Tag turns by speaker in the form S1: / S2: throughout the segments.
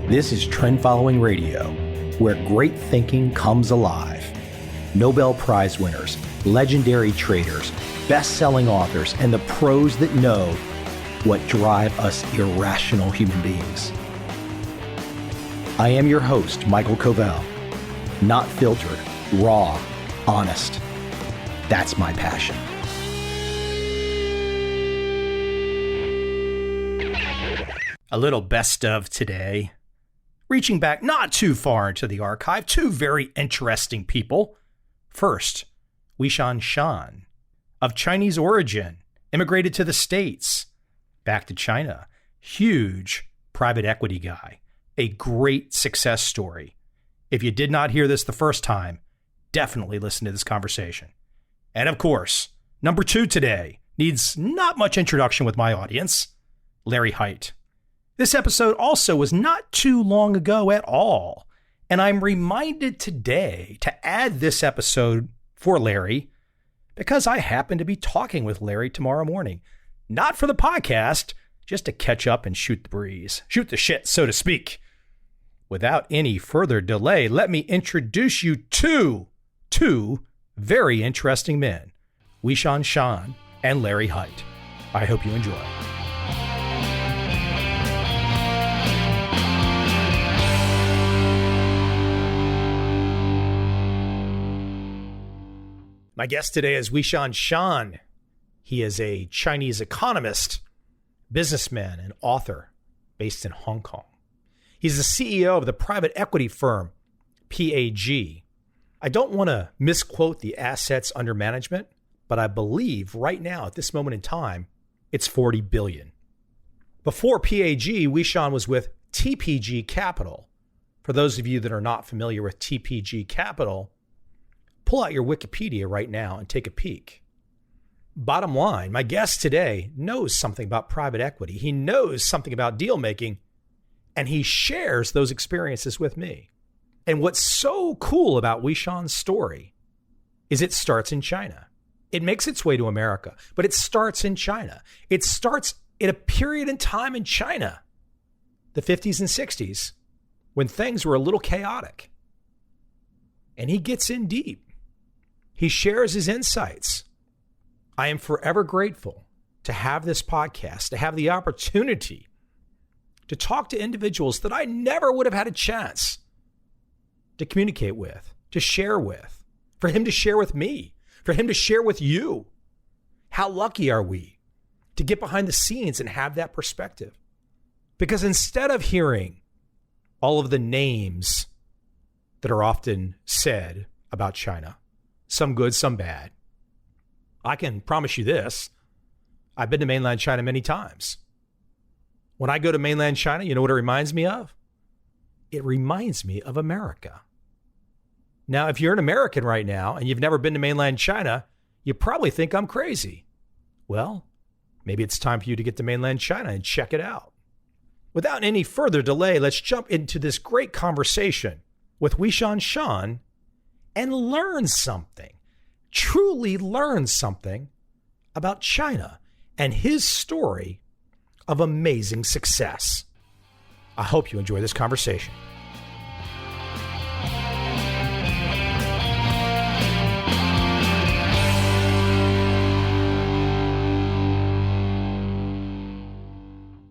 S1: This is Trend Following Radio, where great thinking comes alive. Nobel Prize winners, legendary traders, best-selling authors, and the pros that know what drive us irrational human beings. I am your host, Michael Covel. Not filtered, raw, honest. That's my passion. A little best of today. Reaching back not too far into the archive, two very interesting people. First, Wishan Shan, of Chinese origin, immigrated to the States, back to China. Huge private equity guy. A great success story. If you did not hear this the first time, definitely listen to this conversation. And of course, number two today needs not much introduction with my audience, Larry Height. This episode also was not too long ago at all, and I'm reminded today to add this episode for Larry because I happen to be talking with Larry tomorrow morning. Not for the podcast, just to catch up and shoot the breeze. Shoot the shit, so to speak. Without any further delay, let me introduce you to two very interesting men, Wishan Shan and Larry Height. I hope you enjoy. My guest today is Wishan Shan. He is a Chinese economist, businessman, and author based in Hong Kong. He's the CEO of the private equity firm, PAG. I don't want to misquote the assets under management, but I believe right now, at this moment in time, it's 40 billion. Before PAG, Wishan was with TPG Capital. For those of you that are not familiar with TPG Capital, pull out your Wikipedia right now and take a peek. Bottom line, my guest today knows something about private equity. He knows something about deal making, and he shares those experiences with me. And what's so cool about Wishan's story is it starts in China. It makes its way to America, but it starts in China. It starts in a period in time in China, the 50s and 60s, when things were a little chaotic. And he gets in deep. He shares his insights. I am forever grateful to have this podcast, to have the opportunity to talk to individuals that I never would have had a chance to communicate with, to share with, for him to share with me, for him to share with you. How lucky are we to get behind the scenes and have that perspective? Because instead of hearing all of the names that are often said about China, some good, some bad, I can promise you this. I've been to mainland China many times. When I go to mainland China, you know what it reminds me of? It reminds me of America. Now, if you're an American right now and you've never been to mainland China, you probably think I'm crazy. Well, maybe it's time for you to get to mainland China and check it out. Without any further delay, let's jump into this great conversation with Wishan Shan and learn something, truly learn something about China and his story of amazing success. I hope you enjoy this conversation.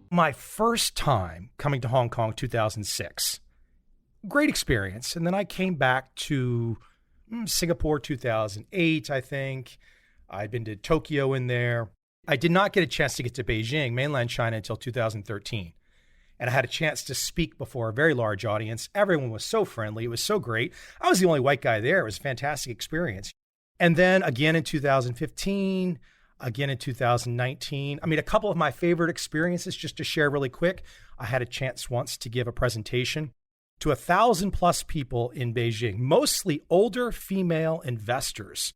S1: My first time coming to Hong Kong, 2006. Great experience. And then I came back to Singapore, 2008, I think. I'd been to Tokyo in there. I did not get a chance to get to Beijing, mainland China, until 2013. And I had a chance to speak before a very large audience. Everyone was so friendly. It was so great. I was the only white guy there. It was a fantastic experience. And then again in 2015, again in 2019. I mean, a couple of my favorite experiences, just to share really quick. I had a chance once to give a presentation to 1,000+ people in Beijing, mostly older female investors.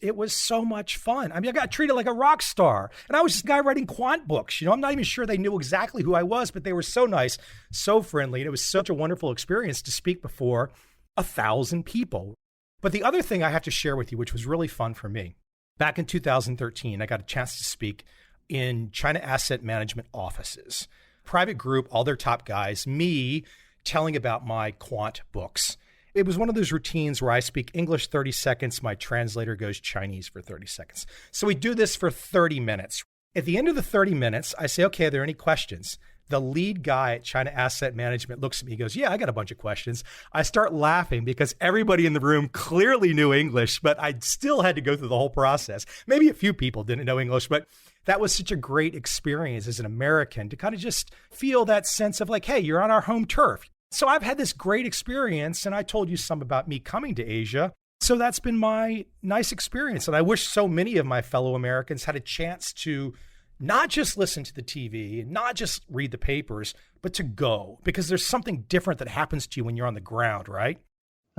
S1: It was so much fun. I mean, I got treated like a rock star. And I was this guy writing quant books. You know, I'm not even sure they knew exactly who I was, but they were so nice, so friendly. And it was such a wonderful experience to speak before 1,000 people. But the other thing I have to share with you, which was really fun for me, back in 2013, I got a chance to speak in China Asset Management offices. Private group, all their top guys, me, telling about my quant books. It was one of those routines where I speak English 30 seconds, my translator goes Chinese for 30 seconds. So we do this for 30 minutes. At the end of the 30 minutes, I say, okay, are there any questions? The lead guy at China Asset Management looks at me and goes, yeah, I got a bunch of questions. I start laughing because everybody in the room clearly knew English, but I still had to go through the whole process. Maybe a few people didn't know English, but that was such a great experience as an American to kind of just feel that sense of like, hey, you're on our home turf. So I've had this great experience, and I told you some about me coming to Asia. So that's been my nice experience. And I wish so many of my fellow Americans had a chance to not just listen to the TV and not just read the papers, but to go, because there's something different that happens to you when you're on the ground, right?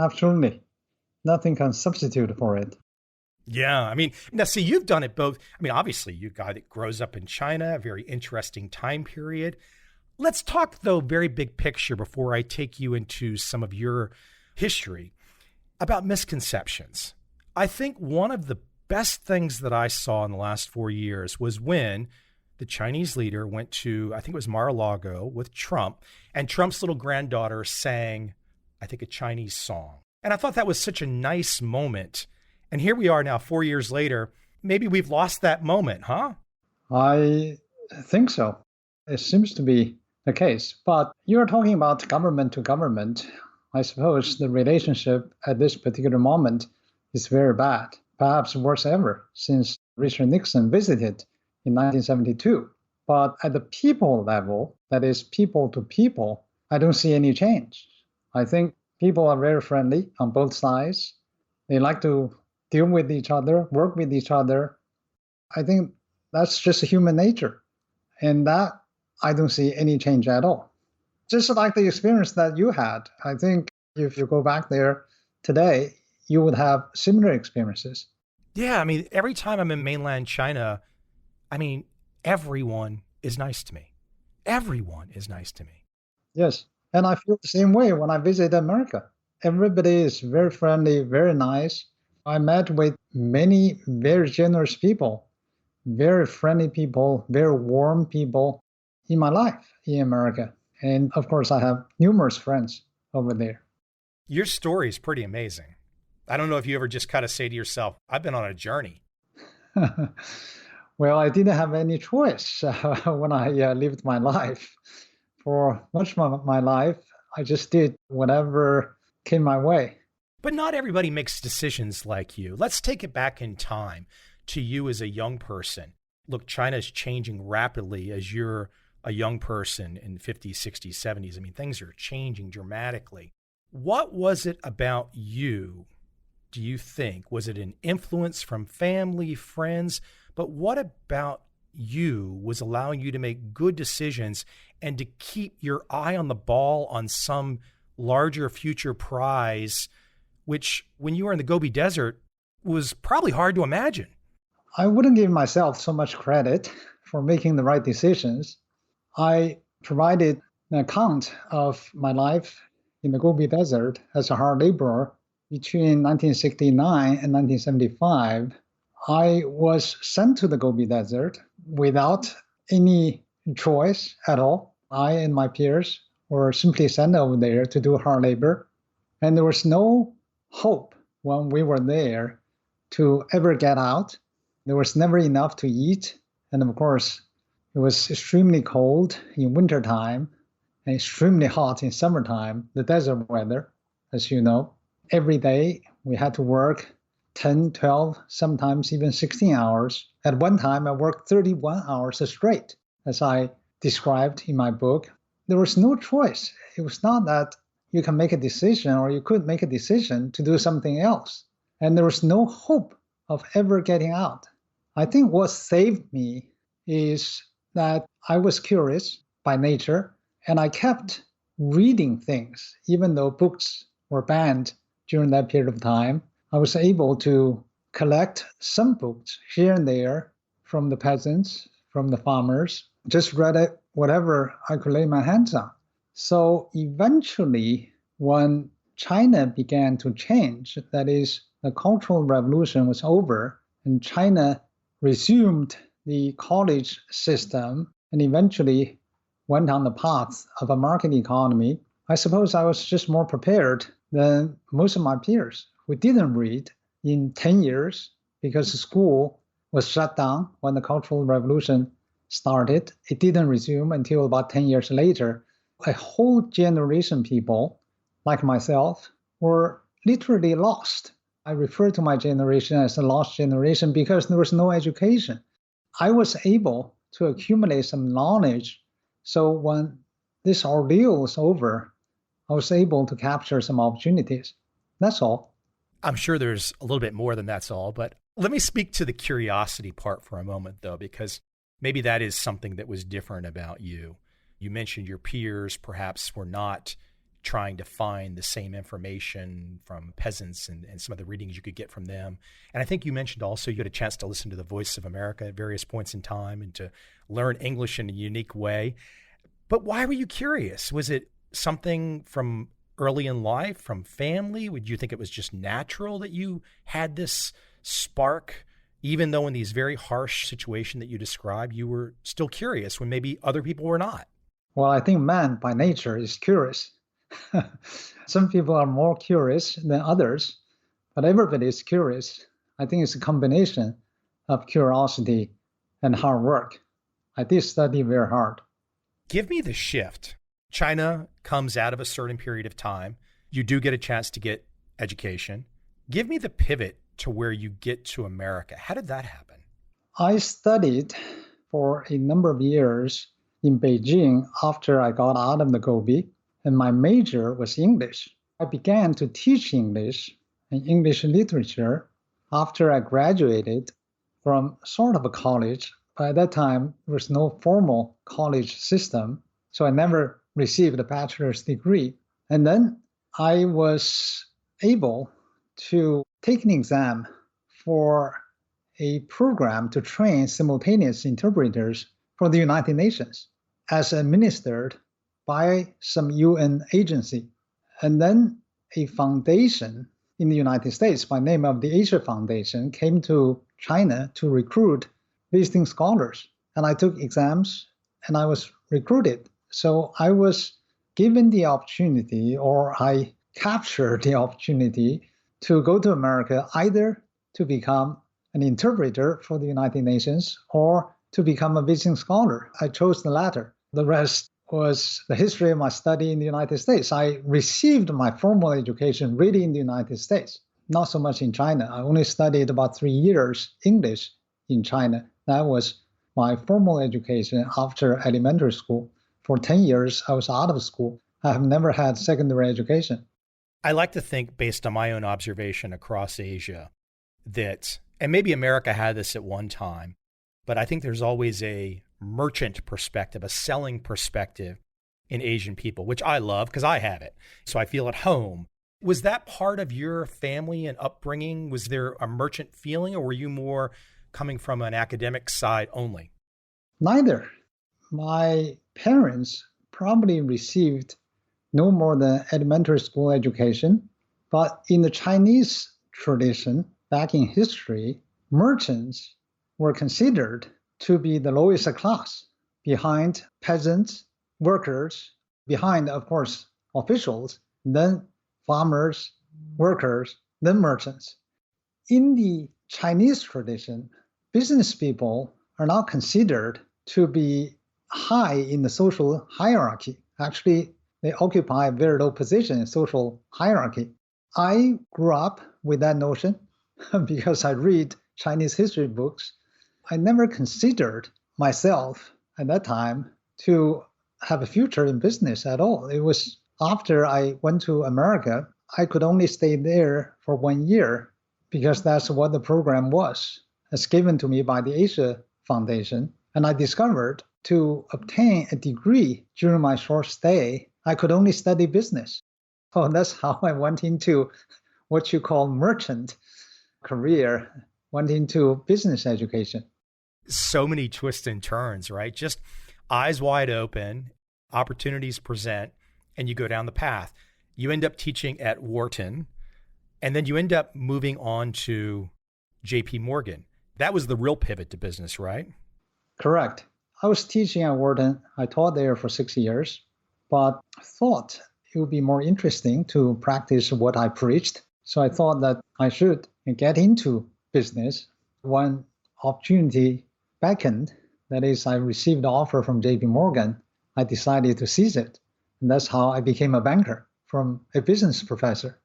S2: Absolutely. Nothing can substitute for it.
S1: Yeah. I mean, now see, you've done it both. I mean, obviously you're a guy that grows up in China, a very interesting time period. Let's talk though, very big picture before I take you into some of your history about misconceptions. I think one of the best things that I saw in the last 4 years was when the Chinese leader went to, I think it was Mar-a-Lago with Trump, and Trump's little granddaughter sang, I think, a Chinese song. And I thought that was such a nice moment. And here we are now, 4 years later. Maybe we've lost that moment, huh?
S2: I think so. It seems to be the case. But you're talking about government to government. I suppose the relationship at this particular moment is very bad. Perhaps worse ever since Richard Nixon visited in 1972. But at the people level, that is people to people, I don't see any change. I think people are very friendly on both sides. They like to deal with each other, work with each other. I think that's just human nature. And that I don't see any change at all. Just like the experience that you had, I think if you go back there today, you would have similar experiences.
S1: Yeah, I mean, every time I'm in mainland China, I mean, everyone is nice to me. Everyone is nice to me.
S2: Yes, and I feel the same way when I visit America. Everybody is very friendly, very nice. I met with many very generous people, very friendly people, very warm people in my life in America. And of course, I have numerous friends over there.
S1: Your story is pretty amazing. I don't know if you ever just kind of say to yourself, I've been on a journey.
S2: Well, I didn't have any choice when I lived my life. For much of my life, I just did whatever came my way.
S1: But not everybody makes decisions like you. Let's take it back in time to you as a young person. Look, China is changing rapidly as you're a young person in the 50s, 60s, 70s. I mean, things are changing dramatically. What was it about you, do you think? Was it an influence from family, friends? But what about you was allowing you to make good decisions and to keep your eye on the ball on some larger future prize, which when you were in the Gobi Desert was probably hard to imagine?
S2: I wouldn't give myself so much credit for making the right decisions. I provided an account of my life in the Gobi Desert as a hard laborer between 1969 and 1975. I was sent to the Gobi Desert without any choice at all. I and my peers were simply sent over there to do hard labor. And there was no hope when we were there to ever get out. There was never enough to eat. And of course, it was extremely cold in wintertime and extremely hot in summertime, the desert weather, as you know. Every day we had to work 10, 12, sometimes even 16 hours. At one time, I worked 31 hours straight, as I described in my book. There was no choice. It was not that you can make a decision or you could make a decision to do something else. And there was no hope of ever getting out. I think what saved me is that I was curious by nature, and I kept reading things, even though books were banned during that period of time. I was able to collect some books here and there from the peasants, from the farmers, just read it, whatever I could lay my hands on. So eventually, when China began to change, that is, the Cultural Revolution was over, and China resumed the college system and eventually went on the path of a market economy, I suppose I was just more prepared than most of my peers who didn't read in 10 years because school was shut down when the Cultural Revolution started. It didn't resume until about 10 years later. A whole generation of people, like myself, were literally lost. I refer to my generation as a lost generation because there was no education. I was able to accumulate some knowledge. So when this ordeal was over, I was able to capture some opportunities. That's all.
S1: I'm sure there's a little bit more than that's all, but let me speak to the curiosity part for a moment, though, because maybe that is something that was different about you. You mentioned your peers perhaps were not trying to find the same information from peasants and some of the readings you could get from them. And I think you mentioned also you had a chance to listen to the Voice of America at various points in time and to learn English in a unique way. But why were you curious? Was it something from early in life, from family? Would you think it was just natural that you had this spark, even though in these very harsh situations that you described, you were still curious when maybe other people were not?
S2: Well, I think man by nature is curious. Some people are more curious than others, but everybody is curious. I think it's a combination of curiosity and hard work. I did study very hard.
S1: Give me the shift. China comes out of a certain period of time. You do get a chance to get education. Give me the pivot to where you get to America. How did that happen?
S2: I studied for a number of years in Beijing after I got out of the Gobi, and my major was English. I began to teach English and English literature after I graduated from sort of a college. By that time, there was no formal college system, so I never received a bachelor's degree. And then I was able to take an exam for a program to train simultaneous interpreters for the United Nations as administered by some UN agency. And then a foundation in the United States by name of the Asia Foundation came to China to recruit visiting scholars. And I took exams and I was recruited. So I was given the opportunity, or I captured the opportunity to go to America either to become an interpreter for the United Nations or to become a visiting scholar. I chose the latter. The rest was the history of my study in the United States. I received my formal education really in the United States, not so much in China. I only studied about 3 years English in China. That was my formal education after elementary school. For 10 years, I was out of school. I have never had secondary education.
S1: I like to think, based on my own observation across Asia, that, and maybe America had this at one time, but I think there's always a merchant perspective, a selling perspective in Asian people, which I love because I have it. So I feel at home. Was that part of your family and upbringing? Was there a merchant feeling, or were you more coming from an academic side only?
S2: Neither. My parents probably received no more than elementary school education, but in the Chinese tradition, back in history, merchants were considered to be the lowest class, behind peasants, workers, behind, of course, officials, then farmers, workers, then merchants. In the Chinese tradition, business people are not considered to be high in the social hierarchy. Actually, they occupy a very low position in social hierarchy. I grew up with that notion because I read Chinese history books. I never considered myself at that time to have a future in business at all. It was after I went to America, I could only stay there for 1 year because that's what the program was. It's given to me by the Asia Foundation. And I discovered to obtain a degree during my short stay, I could only study business. So that's how I went into what you call merchant career, went into business education.
S1: So many twists and turns, right? Just eyes wide open, opportunities present, and you go down the path. You end up teaching at Wharton, and then you end up moving on to JP Morgan. That was the real pivot to business, right?
S2: Correct. I was teaching at Wharton. I taught there for 6 years, but thought it would be more interesting to practice what I preached. So I thought that I should get into business. When opportunity beckoned, that is, I received an offer from JP Morgan, I decided to seize it. And that's how I became a banker from a business professor.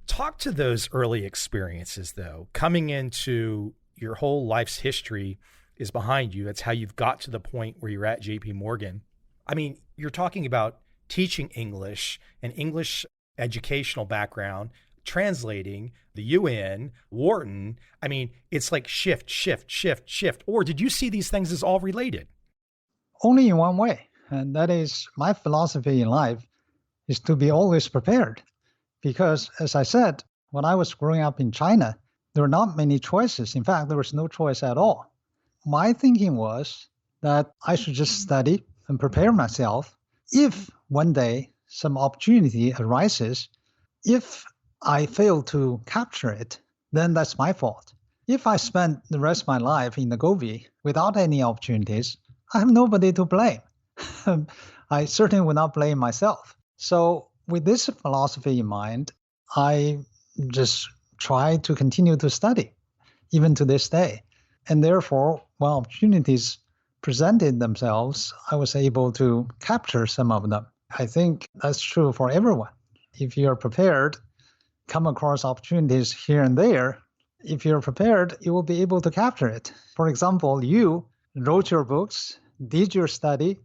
S1: Talk to those early experiences, though. Coming into your whole life's history is behind you. That's how you've got to the point where you're at JP Morgan. I mean, you're talking about teaching English, an English educational background, translating the UN, Wharton. I mean, it's like shift, shift, shift, shift. Or did you see these things as all related?
S2: Only in one way. And that is my philosophy in life is to be always prepared. Because as I said, when I was growing up in China, there were not many choices. In fact, there was no choice at all. My thinking was that I should just study and prepare myself. If one day some opportunity arises, if I fail to capture it, then that's my fault. If I spend the rest of my life in the Gobi without any opportunities, I have nobody to blame. I certainly will not blame myself. So with this philosophy in mind, I just try to continue to study, even to this day. And therefore, when opportunities presented themselves, I was able to capture some of them. I think that's true for everyone. If you're prepared, come across opportunities here and there, if you're prepared, you will be able to capture it. For example, you wrote your books, did your study,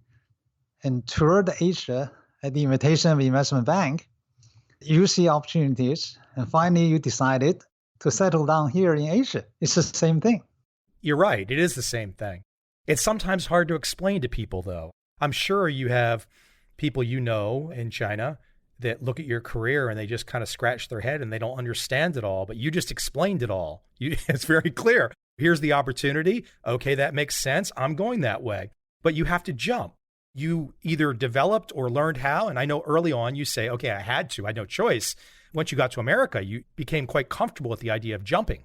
S2: and toured Asia at the invitation of the investment bank. You see opportunities, and finally you decided to settle down here in Asia. It's the same thing.
S1: You're right. It is the same thing. It's sometimes hard to explain to people, though. I'm sure you have people you know in China that look at your career and they just kind of scratch their head and they don't understand it all, but you just explained it all. It's very clear. Here's the opportunity. Okay, that makes sense. I'm going that way. But you have to jump. You either developed or learned how. And I know early on you say, okay, I had to, I had no choice. Once you got to America, you became quite comfortable with the idea of jumping.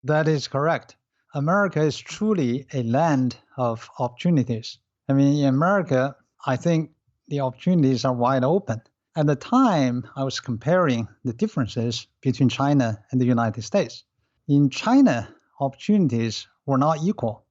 S2: That is correct. America is truly a land of opportunities. I mean, in America, I think the opportunities are wide open. At the time, I was comparing the differences between China and the United States. In China, opportunities were not equal.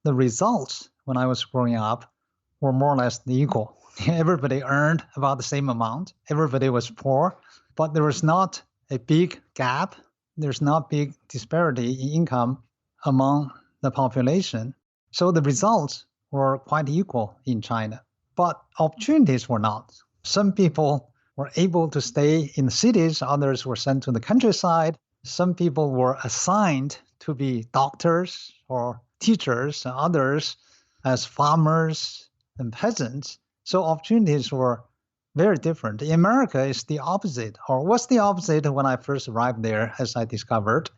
S2: The results when I was growing up were more or less equal. Everybody earned about the same amount. Everybody was poor, but there was not a big gap. There's not big disparity in income among the population. So the results were quite equal in China, but opportunities were not. Some people were able to stay in the cities, others were sent to the countryside. Some people were assigned to be doctors or teachers, and others as farmers and peasants. So opportunities were very different. In America, it's the opposite, or was the opposite when I first arrived there, as I discovered.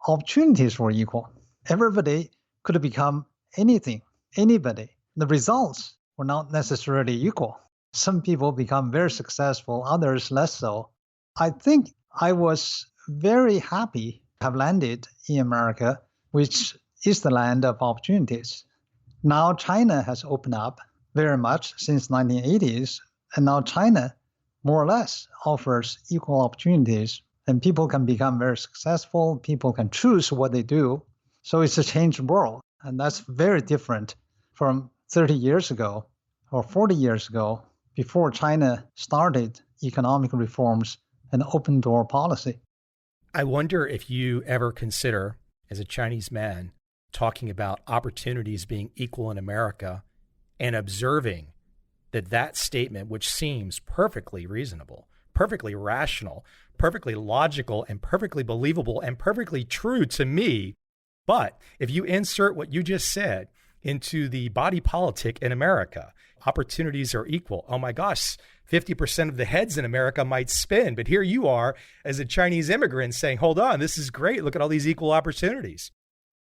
S2: Opportunities were equal. Everybody could become anything, anybody. The results were not necessarily equal. Some people become very successful, others less so. I think I was very happy to have landed in America, which is the land of opportunities. Now China has opened up very much since 1980s, and now China more or less offers equal opportunities, and people can become very successful, people can choose what they do. So it's a changed world, and that's very different from 30 years ago or 40 years ago, before China started economic reforms and open door policy.
S1: I wonder if you ever consider, as a Chinese man, talking about opportunities being equal in America and observing that statement, which seems perfectly reasonable, perfectly rational, perfectly logical, and perfectly believable, and perfectly true to me. But if you insert what you just said into the body politic in America, opportunities are equal. Oh my gosh, 50% of the heads in America might spin. But here you are as a Chinese immigrant saying, hold on, this is great. Look at all these equal opportunities.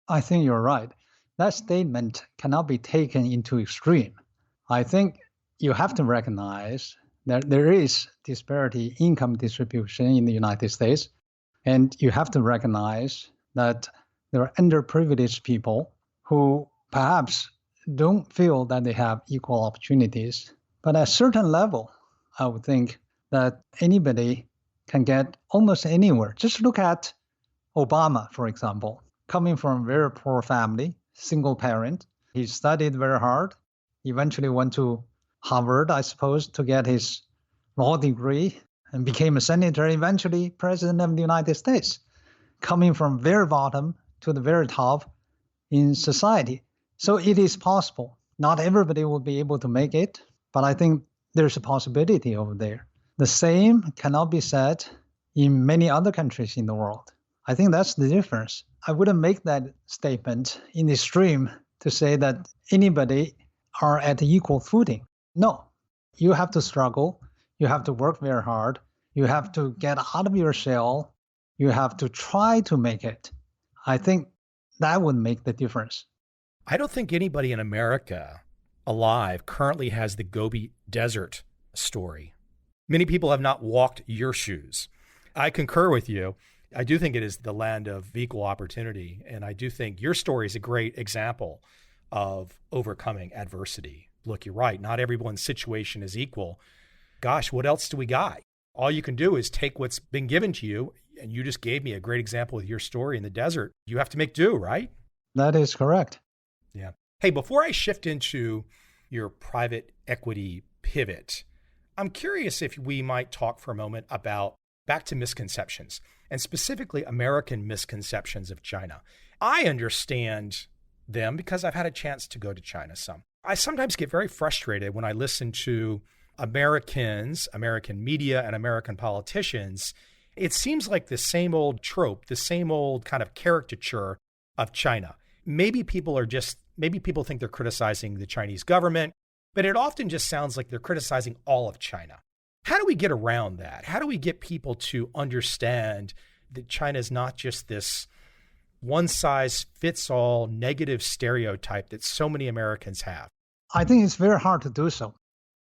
S2: I think you're right. That statement cannot be taken into extreme. I think you have to recognize that there is disparity income distribution in the United States. And you have to recognize that there are underprivileged people who perhaps don't feel that they have equal opportunities. But at a certain level, I would think that anybody can get almost anywhere. Just look at Obama, for example, coming from a very poor family, single parent. He studied very hard, eventually went to Harvard, I suppose, to get his law degree and became a senator, eventually president of the United States, coming from very bottom to the very top in society. So it is possible. Not everybody will be able to make it, but I think there's a possibility over there. The same cannot be said in many other countries in the world. I think that's the difference. I wouldn't make that statement in the extreme to say that anybody are at equal footing. No, you have to struggle. You have to work very hard. You have to get out of your shell. You have to try to make it. I think that would make the difference.
S1: I don't think anybody in America alive currently has the Gobi Desert story. Many people have not walked your shoes. I concur with you. I do think it is the land of equal opportunity. And I do think your story is a great example of overcoming adversity. Look, you're right. Not everyone's situation is equal. Gosh, what else do we got? All you can do is take what's been given to you. And you just gave me a great example with your story in the desert. You have to make do, right?
S2: That is correct.
S1: Yeah. Hey, before I shift into your private equity pivot, I'm curious if we might talk for a moment about back to misconceptions, and specifically American misconceptions of China. I understand them because I've had a chance to go to China some. I sometimes get very frustrated when I listen to Americans, American media, and American politicians. It seems like the same old trope, the same old kind of caricature of China. Maybe people think they're criticizing the Chinese government, but it often just sounds like they're criticizing all of China. How do we get around that? How do we get people to understand that China is not just this one-size-fits-all negative stereotype that so many Americans have?
S2: I think it's very hard to do so.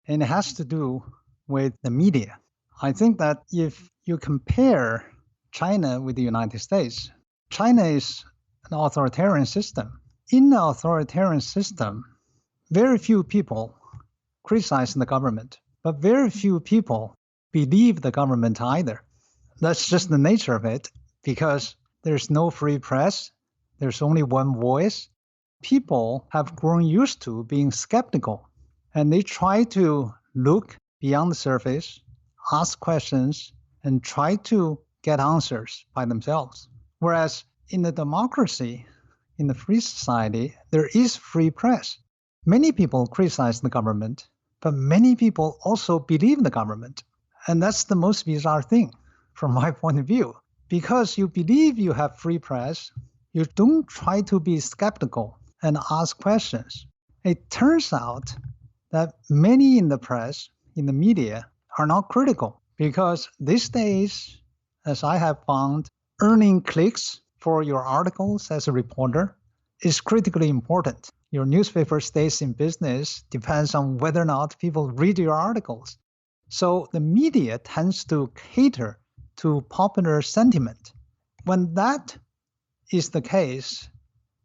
S2: And it has to do with the media. I think that if you compare China with the United States, China is an authoritarian system. In the authoritarian system, very few people criticize the government, but very few people believe the government either. That's just the nature of it, because there's no free press, there's only one voice. People have grown used to being skeptical, and they try to look beyond the surface, ask questions, and try to get answers by themselves. Whereas in the democracy, in the free society, there is free press. Many people criticize the government, but many people also believe the government. And that's the most bizarre thing from my point of view. Because you believe you have free press, you don't try to be skeptical and ask questions. It turns out that many in the press, in the media, are not critical, because these days, as I have found, earning clicks for your articles as a reporter is critically important. Your newspaper stays in business depends on whether or not people read your articles. So the media tends to cater to popular sentiment. When that is the case,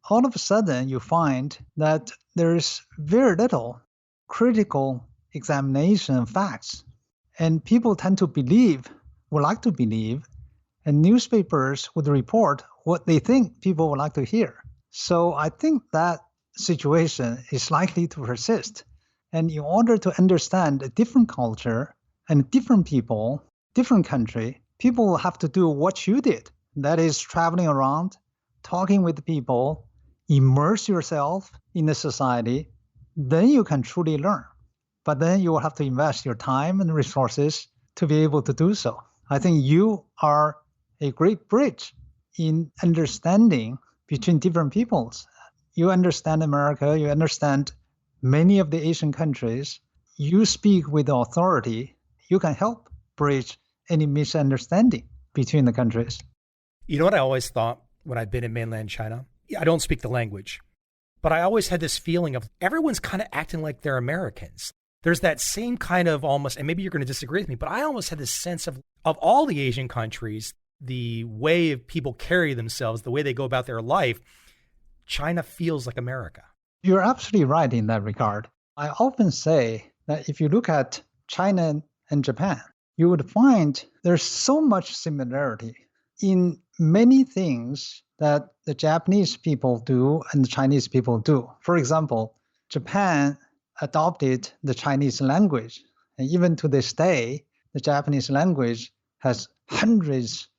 S2: all of a sudden you find that there is very little critical examination of facts. And people tend to would like to believe, and newspapers would report what they think people would like to hear. So I think that situation is likely to persist. And in order to understand a different culture and different people, different country, people will have to do what you did. That is traveling around, talking with people, immerse yourself in the society. Then you can truly learn. But then you will have to invest your time and resources to be able to do so. I think you are a great bridge in understanding between different peoples. You understand America, you understand many of the Asian countries. You speak with authority. You can help bridge any misunderstanding between the countries.
S1: You know what I always thought when I've been in mainland China? I don't speak the language, but I always had this feeling of everyone's kind of acting like they're Americans. There's that same kind of almost, and maybe you're going to disagree with me, but I almost had this sense of all the Asian countries, the way people carry themselves, the way they go about their life, China feels like America.
S2: You're absolutely right in that regard. I often say that if you look at China and Japan, you would find there's so much similarity in many things that the Japanese people do and the Chinese people do. For example, Japan adopted the Chinese language. And even to this day, the Japanese language has hundreds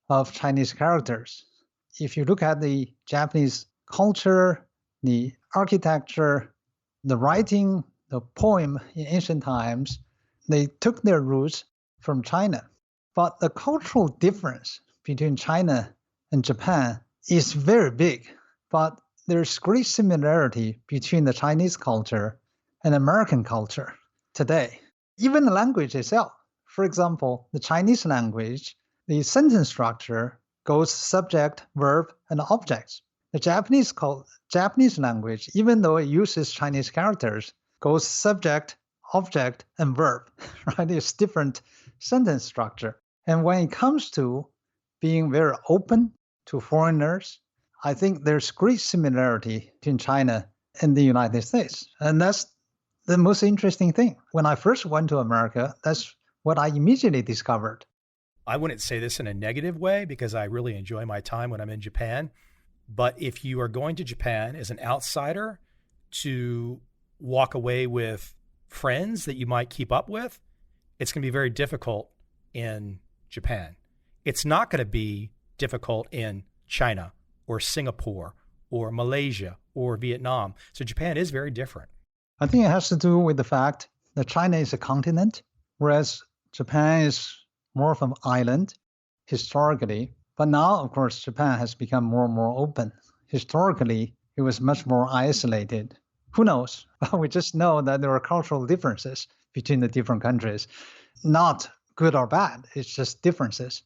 S2: of Chinese characters. If you look at the Japanese culture, the architecture, the writing, the poem in ancient times, they took their roots from China. But the cultural difference between China and Japan is very big. But there's great similarity between the Chinese culture and American culture today. Even the language itself. For example, the Chinese language, the sentence structure goes subject, verb, and objects. The Japanese language, even though it uses Chinese characters, goes subject, object, and verb, right? It's different sentence structure. And when it comes to being very open to foreigners, I think there's great similarity between China and the United States. And that's the most interesting thing. When I first went to America, that's what I immediately discovered.
S1: I wouldn't say this in a negative way because I really enjoy my time when I'm in Japan. But if you are going to Japan as an outsider to walk away with friends that you might keep up with, it's going to be very difficult in Japan. It's not going to be difficult in China or Singapore or Malaysia or Vietnam. So Japan is very different.
S2: I think it has to do with the fact that China is a continent, whereas Japan is more of an island historically. But now, of course, Japan has become more and more open. Historically, it was much more isolated. Who knows? We just know that there are cultural differences between the different countries. Not good or bad, it's just differences.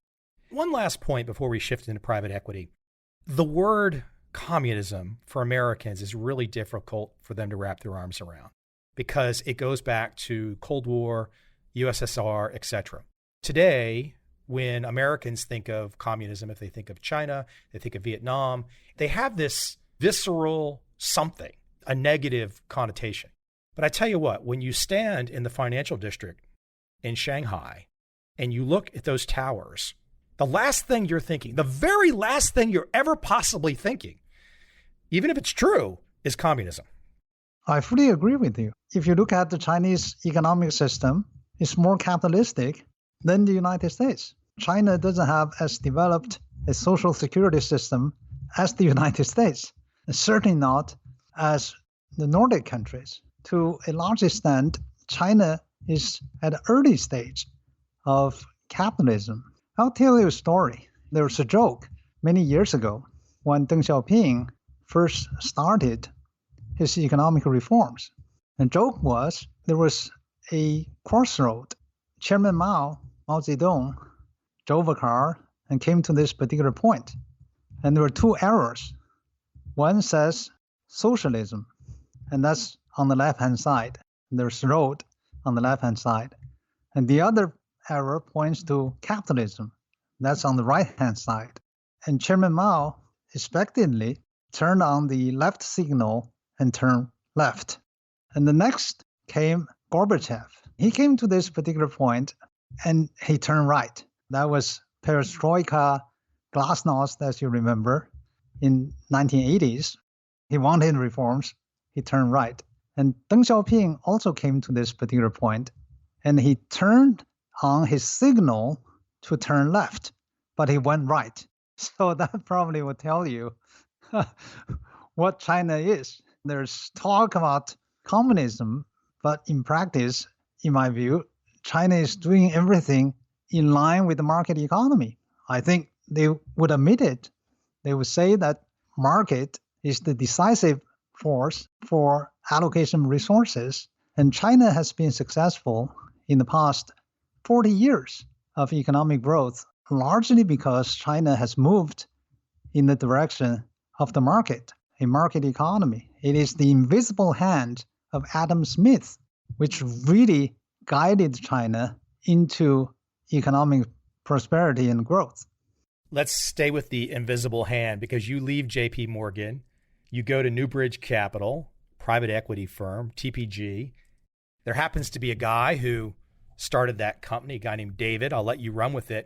S1: One last point before we shift into private equity. The word communism for Americans is really difficult for them to wrap their arms around because it goes back to Cold War, USSR, etc. Today, when Americans think of communism, if they think of China, they think of Vietnam, they have this visceral something, a negative connotation. But I tell you what, when you stand in the financial district in Shanghai and you look at those towers, the last thing you're thinking, the very last thing you're ever possibly thinking, even if it's true, is communism.
S2: I fully agree with you. If you look at the Chinese economic system, it's more capitalistic than the United States. China doesn't have as developed a social security system as the United States, and certainly not as the Nordic countries. To a large extent, China is at an early stage of capitalism. I'll tell you a story. There was a joke many years ago when Deng Xiaoping first started his economic reforms. The joke was there was a crossroad. Chairman Mao Zedong, drove a car and came to this particular point. And there were two arrows. One says socialism, and that's on the left-hand side. There's road on the left-hand side. And the other arrow points to capitalism. That's on the right-hand side. And Chairman Mao expectantly turned on the left signal and turned left. And the next came Gorbachev. He came to this particular point and he turned right. That was perestroika, glasnost, as you remember, in 1980s. He wanted reforms. He turned right. And Deng Xiaoping also came to this particular point, and he turned on his signal to turn left, but he went right. So that probably will tell you what China is. There's talk about communism, but in practice, in my view, China is doing everything in line with the market economy. I think they would admit it. They would say that market is the decisive force for allocation resources. And China has been successful in the past 40 years of economic growth, largely because China has moved in the direction of the market, a market economy. It is the invisible hand of Adam Smith, which really guided China into economic prosperity and growth.
S1: Let's stay with the invisible hand because you leave JP Morgan, you go to Newbridge Capital, private equity firm, TPG. There happens to be a guy who started that company, a guy named David. I'll let you run with it.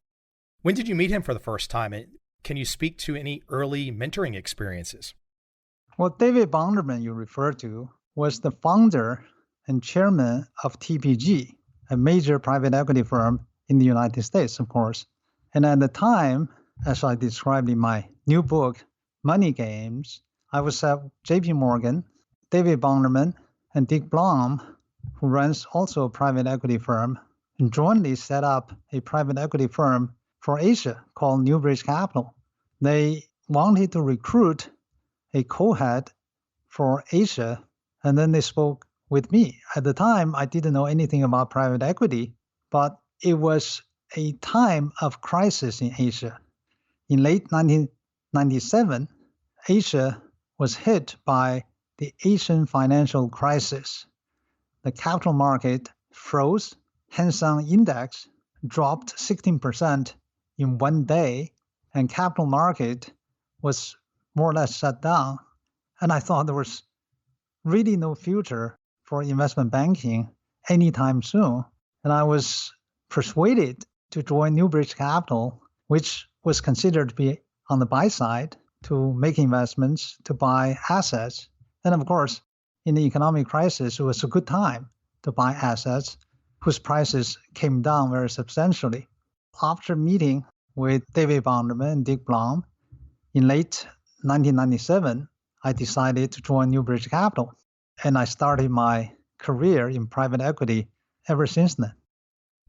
S1: When did you meet him for the first time? And can you speak to any early mentoring experiences?
S2: Well, David Bonderman you refer to was the founder and chairman of TPG, a major private equity firm in the United States, of course. And at the time, as I described in my new book, Money Games, I was at JP Morgan. David Bonderman and Dick Blom, who runs also a private equity firm, jointly set up a private equity firm for Asia called Newbridge Capital. They wanted to recruit a co-head for Asia, and then they spoke with me. At the time, I didn't know anything about private equity, but it was a time of crisis in Asia. In late 1997, Asia was hit by the Asian financial crisis. The capital market froze, Hang Seng Index dropped 16% in one day, and capital market was more or less shut down. And I thought there was really no future for investment banking anytime soon. And I was persuaded to join Newbridge Capital, which was considered to be on the buy side, to make investments, to buy assets. And of course, in the economic crisis, it was a good time to buy assets whose prices came down very substantially. After meeting with David Bonderman and Dick Blom in late 1997, I decided to join Newbridge Capital, and I started my career in private equity ever since then.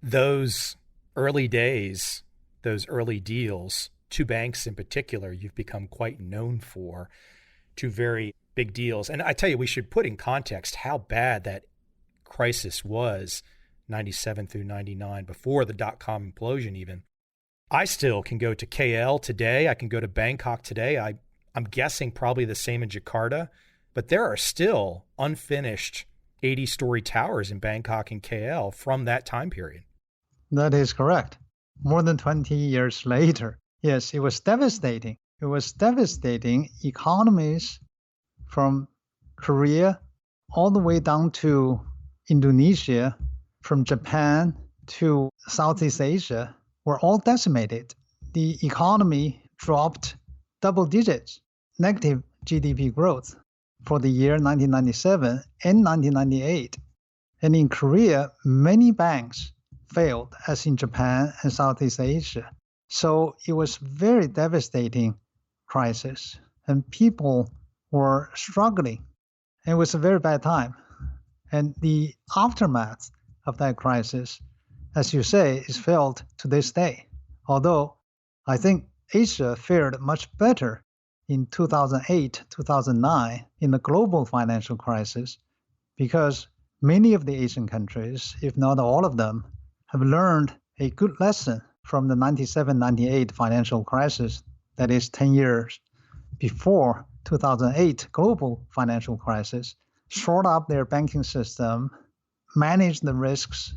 S1: Those early days, those early deals, two banks in particular, you've become quite known for, two very big deals. And I tell you, we should put in context how bad that crisis was, 97 through 99, before the dot-com implosion even. I still can go to KL today. I can go to Bangkok today. I'm guessing probably the same in Jakarta, but there are still unfinished 80-story towers in Bangkok and KL from that time period.
S2: That is correct. More than 20 years later. Yes, it was devastating. It was devastating. Economies from Korea all the way down to Indonesia, from Japan to Southeast Asia, were all decimated. The economy dropped double digits, negative GDP growth for the year 1997 and 1998. And in Korea, many banks failed, as in Japan and Southeast Asia. So it was very devastating crisis, and people were struggling. It was a very bad time. And the aftermath of that crisis, as you say, is felt to this day. Although I think Asia fared much better in 2008, 2009 in the global financial crisis, because many of the Asian countries, if not all of them, have learned a good lesson from the 97-98 financial crisis, that is 10 years before 2008 global financial crisis, shored up their banking system, managed the risks,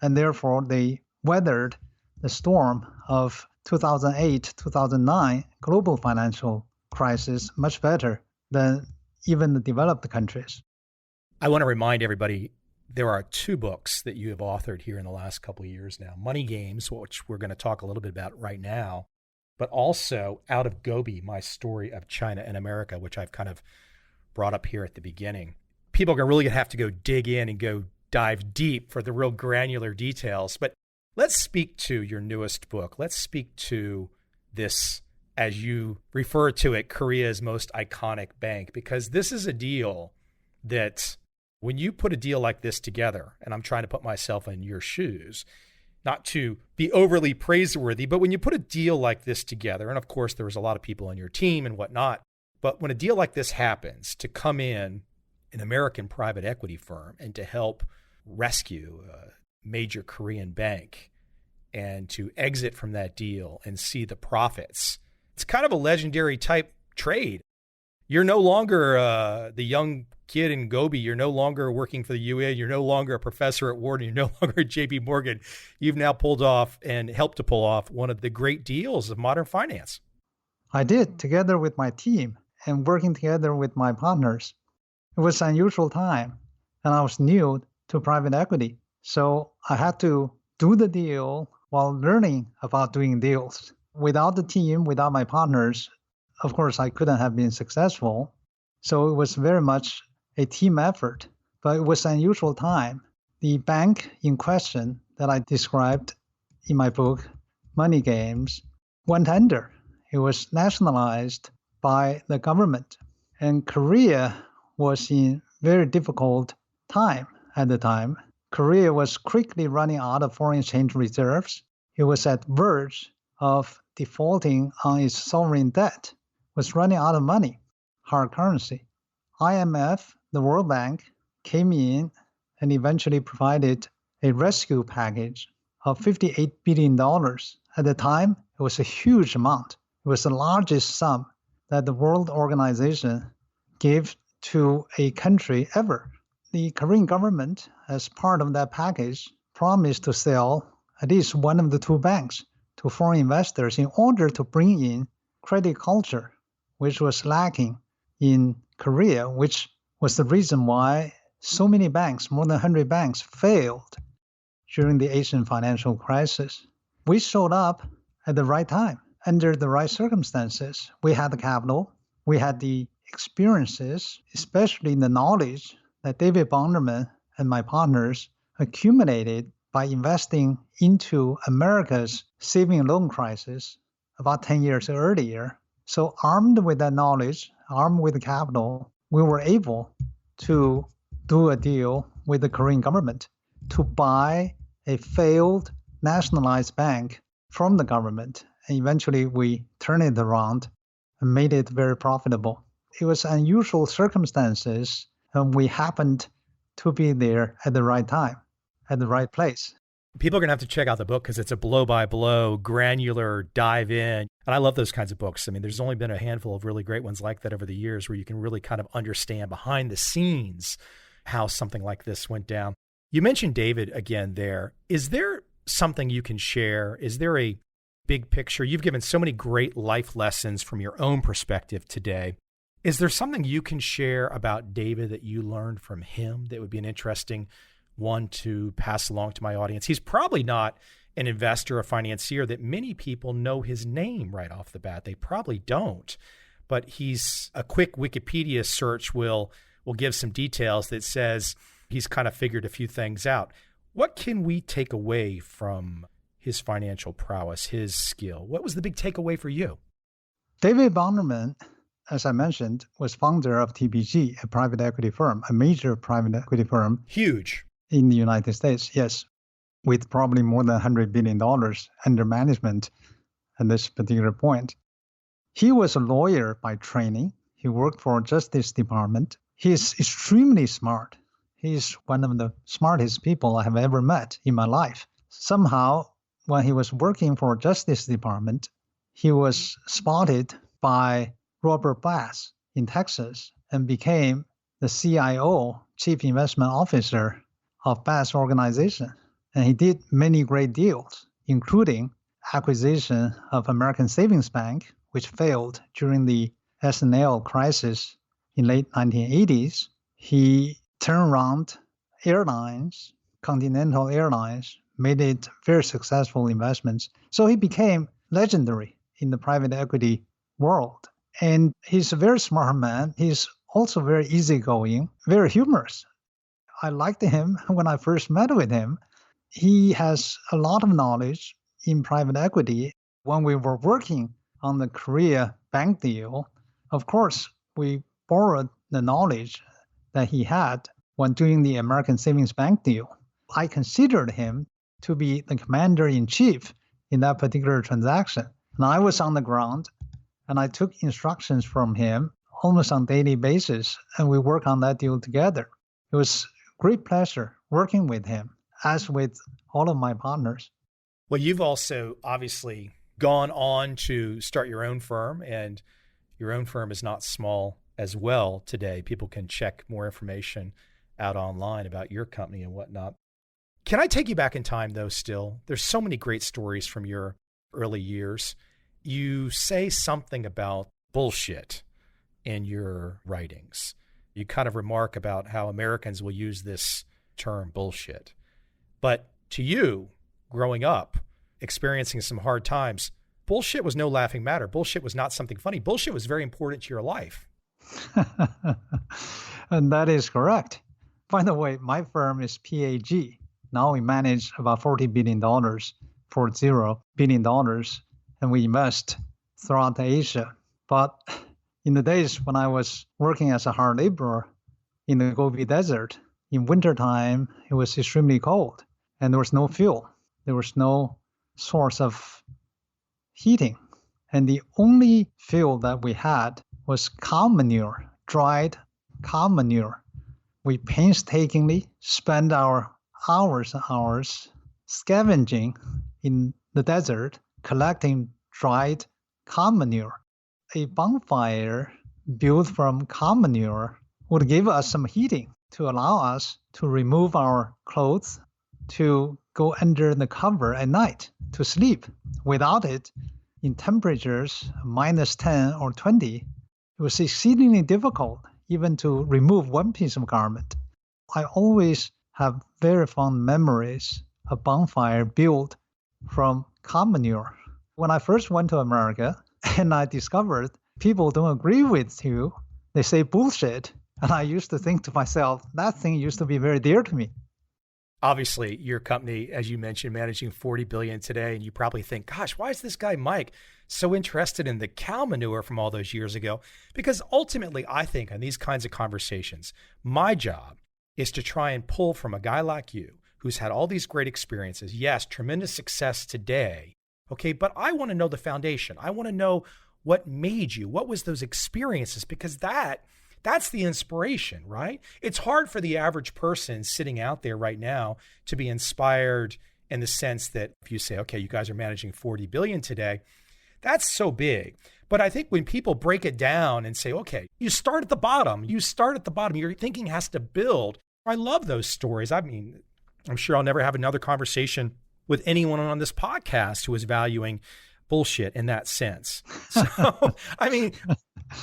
S2: and therefore they weathered the storm of 2008, 2009 global financial crisis much better than even the developed countries.
S1: I want to remind everybody, there are two books that you have authored here in the last couple of years now. Money Games, which we're going to talk a little bit about right now, but also Out of Gobi, My Story of China and America, which I've kind of brought up here at the beginning. People are really going to have to go dig in and go dive deep for the real granular details. But let's speak to your newest book. Let's speak to this, as you refer to it, Korea's most iconic bank, because this is a deal that when you put a deal like this together, and I'm trying to put myself in your shoes, not to be overly praiseworthy, but when you put a deal like this together, and of course there was a lot of people on your team and whatnot, but when a deal like this happens, to come in an American private equity firm and to help rescue a major Korean bank and to exit from that deal and see the profits, it's kind of a legendary type trade. You're no longer the young kid in Gobi. You're no longer working for the UN. You're no longer a professor at Wharton. You're no longer at JP Morgan. You've now pulled off and helped to pull off one of the great deals of modern finance.
S2: I did, together with my team and working together with my partners. It was an unusual time, and I was new to private equity. So I had to do the deal while learning about doing deals. Without the team, without my partners, of course, I couldn't have been successful. So it was very much a team effort, but it was an unusual time. The bank in question that I described in my book, Money Games, went under. It was nationalized by the government. And Korea was in very difficult time at the time. Korea was quickly running out of foreign exchange reserves. It was at verge of defaulting on its sovereign debt, was running out of money, hard currency. IMF, the World Bank, came in and eventually provided a rescue package of $58 billion. At the time, it was a huge amount. It was the largest sum that the World Organization gave to a country ever. The Korean government, as part of that package, promised to sell at least one of the two banks to foreign investors in order to bring in credit culture, which was lacking in Korea, which was the reason why so many banks, more than 100 banks, failed during the Asian financial crisis. We showed up at the right time, under the right circumstances. We had the capital, we had the experiences, especially the knowledge that David Bonderman and my partners accumulated by investing into America's saving loan crisis about 10 years earlier. So armed with that knowledge, armed with the capital, we were able to do a deal with the Korean government to buy a failed nationalized bank from the government. And eventually we turned it around and made it very profitable. It was unusual circumstances, and we happened to be there at the right time, at the right place.
S1: People are going to have to check out the book because it's a blow-by-blow, granular dive in. And I love those kinds of books. I mean, there's only been a handful of really great ones like that over the years where you can really kind of understand behind the scenes how something like this went down. You mentioned David again there. Is there something you can share? Is there a big picture? You've given so many great life lessons from your own perspective today. Is there something you can share about David that you learned from him that would be an interesting one to pass along to my audience? He's probably not an investor or financier that many people know his name right off the bat. They probably don't. But he's a quick Wikipedia search will give some details that says he's kind of figured a few things out. What can we take away from his financial prowess, his skill? What was the big takeaway for you?
S2: David Bonderman, as I mentioned, was founder of TPG, a private equity firm, a major private equity firm.
S1: Huge.
S2: In the United States, yes, with probably more than $100 billion under management at this particular point. He was a lawyer by training. He worked for Justice Department. He is extremely smart. He's one of the smartest people I have ever met in my life. Somehow, when he was working for Justice Department, he was spotted by Robert Bass in Texas and became the CIO, Chief Investment Officer of Bass Organization. And he did many great deals, including acquisition of American Savings Bank, which failed during the S&L crisis in late 1980s. He turned around airlines, Continental Airlines, made it very successful investments. So he became legendary in the private equity world. And he's a very smart man. He's also very easygoing, very humorous. I liked him when I first met with him. He has a lot of knowledge in private equity. When we were working on the Korea bank deal, of course, we borrowed the knowledge that he had when doing the American Savings Bank deal. I considered him to be the commander-in-chief in that particular transaction. And I was on the ground, and I took instructions from him almost on a daily basis, and we worked on that deal together. It was great pleasure working with him, as with all of my partners.
S1: Well, you've also obviously gone on to start your own firm, and your own firm is not small as well today. People can check more information out online about your company and whatnot. Can I take you back in time, though, still? There's so many great stories from your early years. You say something about bullshit in your writings. You kind of remark about how Americans will use this term bullshit. But to you, growing up, experiencing some hard times, bullshit was no laughing matter. Bullshit was not something funny. Bullshit was very important to your life.
S2: And that is correct. By the way, my firm is PAG. Now we manage about $40 billion, $40 billion, and we invest throughout Asia. But in the days when I was working as a hard laborer in the Gobi Desert, in wintertime, it was extremely cold and there was no fuel. There was no source of heating. And the only fuel that we had was cow manure, dried cow manure. We painstakingly spent our hours and hours scavenging in the desert, collecting dried cow manure. A bonfire built from cow manure would give us some heating to allow us to remove our clothes, to go under the cover at night to sleep. Without it, in temperatures minus 10 or 20, it was exceedingly difficult even to remove one piece of garment. I always have very fond memories of bonfire built from cow manure. When I first went to America and I discovered people don't agree with you, they say bullshit. And I used to think to myself, that thing used to be very dear to me.
S1: Obviously, your company, as you mentioned, managing $40 billion today, and you probably think, gosh, why is this guy Mike so interested in the cow manure from all those years ago? Because ultimately, I think on these kinds of conversations, my job is to try and pull from a guy like you who's had all these great experiences. Yes, tremendous success today. Okay, but I want to know the foundation. I want to know what made you, what was those experiences? Because that's the inspiration, right? It's hard for the average person sitting out there right now to be inspired in the sense that if you say, okay, you guys are managing 40 billion today, that's so big. But I think when people break it down and say, okay, you start at the bottom, your thinking has to build. I love those stories. I mean, I'm sure I'll never have another conversation with anyone on this podcast who is valuing bullshit in that sense. So, I mean,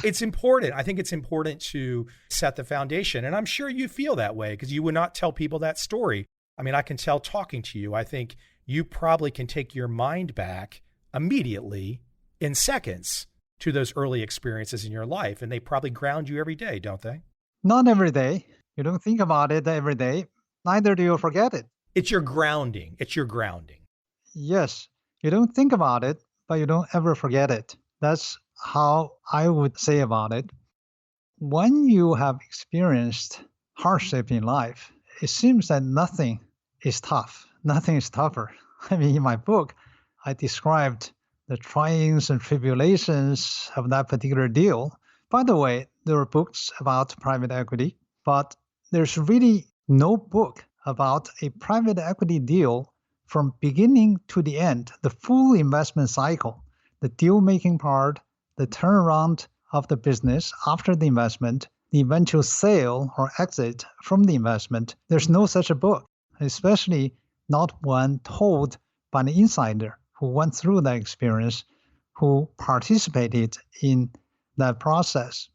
S1: it's important. I think it's important to set the foundation. And I'm sure you feel that way because you would not tell people that story. I mean, I can tell talking to you, I think you probably can take your mind back immediately in seconds to those early experiences in your life. And they probably ground you every day, don't they?
S2: Not every day. You don't think about it every day. Neither do you forget it.
S1: It's your grounding.
S2: Yes. You don't think about it, but you don't ever forget it. That's how I would say about it. When you have experienced hardship in life, it seems that nothing is tough. Nothing is tougher. I mean, in my book, I described the triumphs and tribulations of that particular deal. By the way, there were books about private equity, but there's really no book about a private equity deal from beginning to the end, the full investment cycle, the deal-making part, the turnaround of the business after the investment, the eventual sale or exit from the investment. There's no such a book, especially not one told by an insider who went through that experience, who participated in that process.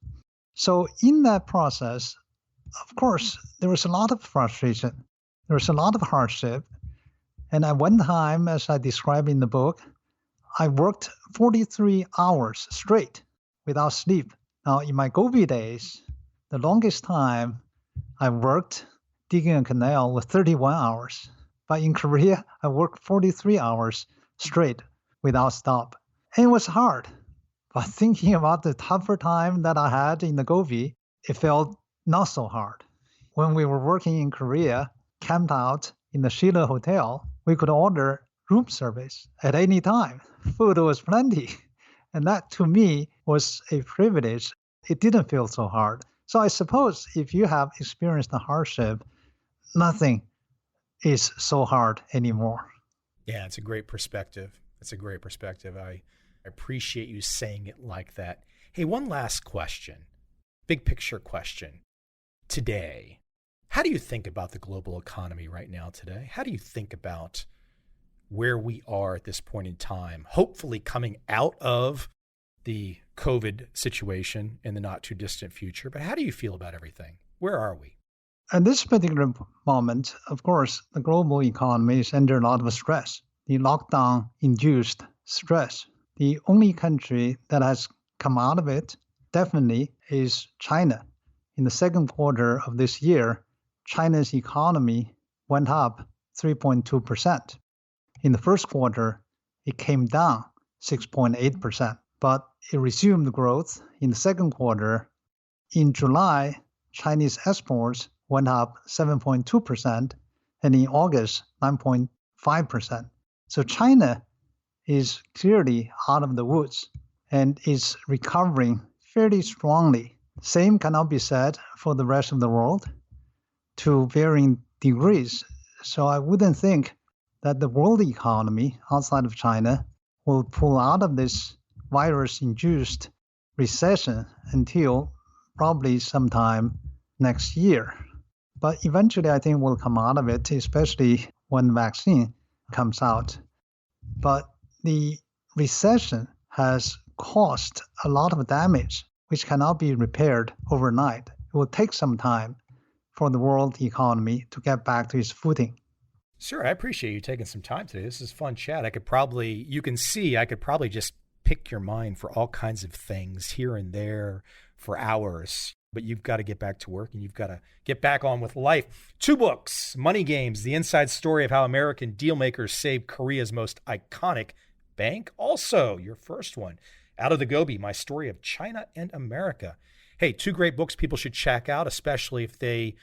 S2: So in that process, of course, there was a lot of frustration. There was a lot of hardship. And at one time, as I describe in the book, I worked 43 hours straight without sleep. Now, in my Gobi days, the longest time I worked digging a canal was 31 hours. But in Korea, I worked 43 hours straight without stop. And it was hard. But thinking about the tougher time that I had in the Gobi, it felt not so hard. When we were working in Korea, camped out in the Sheila Hotel, we could order room service at any time. Food was plenty. And that to me was a privilege. It didn't feel so hard. So I suppose if you have experienced the hardship, nothing is so hard anymore.
S1: Yeah, it's a great perspective. I appreciate you saying it like that. Hey, one last question, big picture question. Today, how do you think about the global economy right now today? How do you think about where we are at this point in time, hopefully coming out of the COVID situation in the not too distant future? But how do you feel about everything? Where are we?
S2: At this particular moment, of course, the global economy is under a lot of stress. The lockdown-induced stress. The only country that has come out of it definitely is China. In the second quarter of this year, China's economy went up 3.2%. In the first quarter, it came down 6.8%, but it resumed growth in the second quarter. In July, Chinese exports went up 7.2%, and in August, 9.5%. So China is clearly out of the woods and is recovering fairly strongly. Same cannot be said for the rest of the world to varying degrees. So I wouldn't think that the world economy outside of China will pull out of this virus-induced recession until probably sometime next year. But eventually, I think we'll come out of it, especially when the vaccine comes out. But the recession has caused a lot of damage, which cannot be repaired overnight. It will take some time for the world economy to get back to its footing.
S1: Sure, I appreciate you taking some time today. This is fun chat. I could probably just pick your mind for all kinds of things here and there for hours. But you've got to get back to work and you've got to get back on with life. 2 books, Money Games, the inside story of how American dealmakers saved Korea's most iconic bank. Also, your first one, Out of the Gobi, My Story of China and America. Hey, 2 great books people should check out, especially if they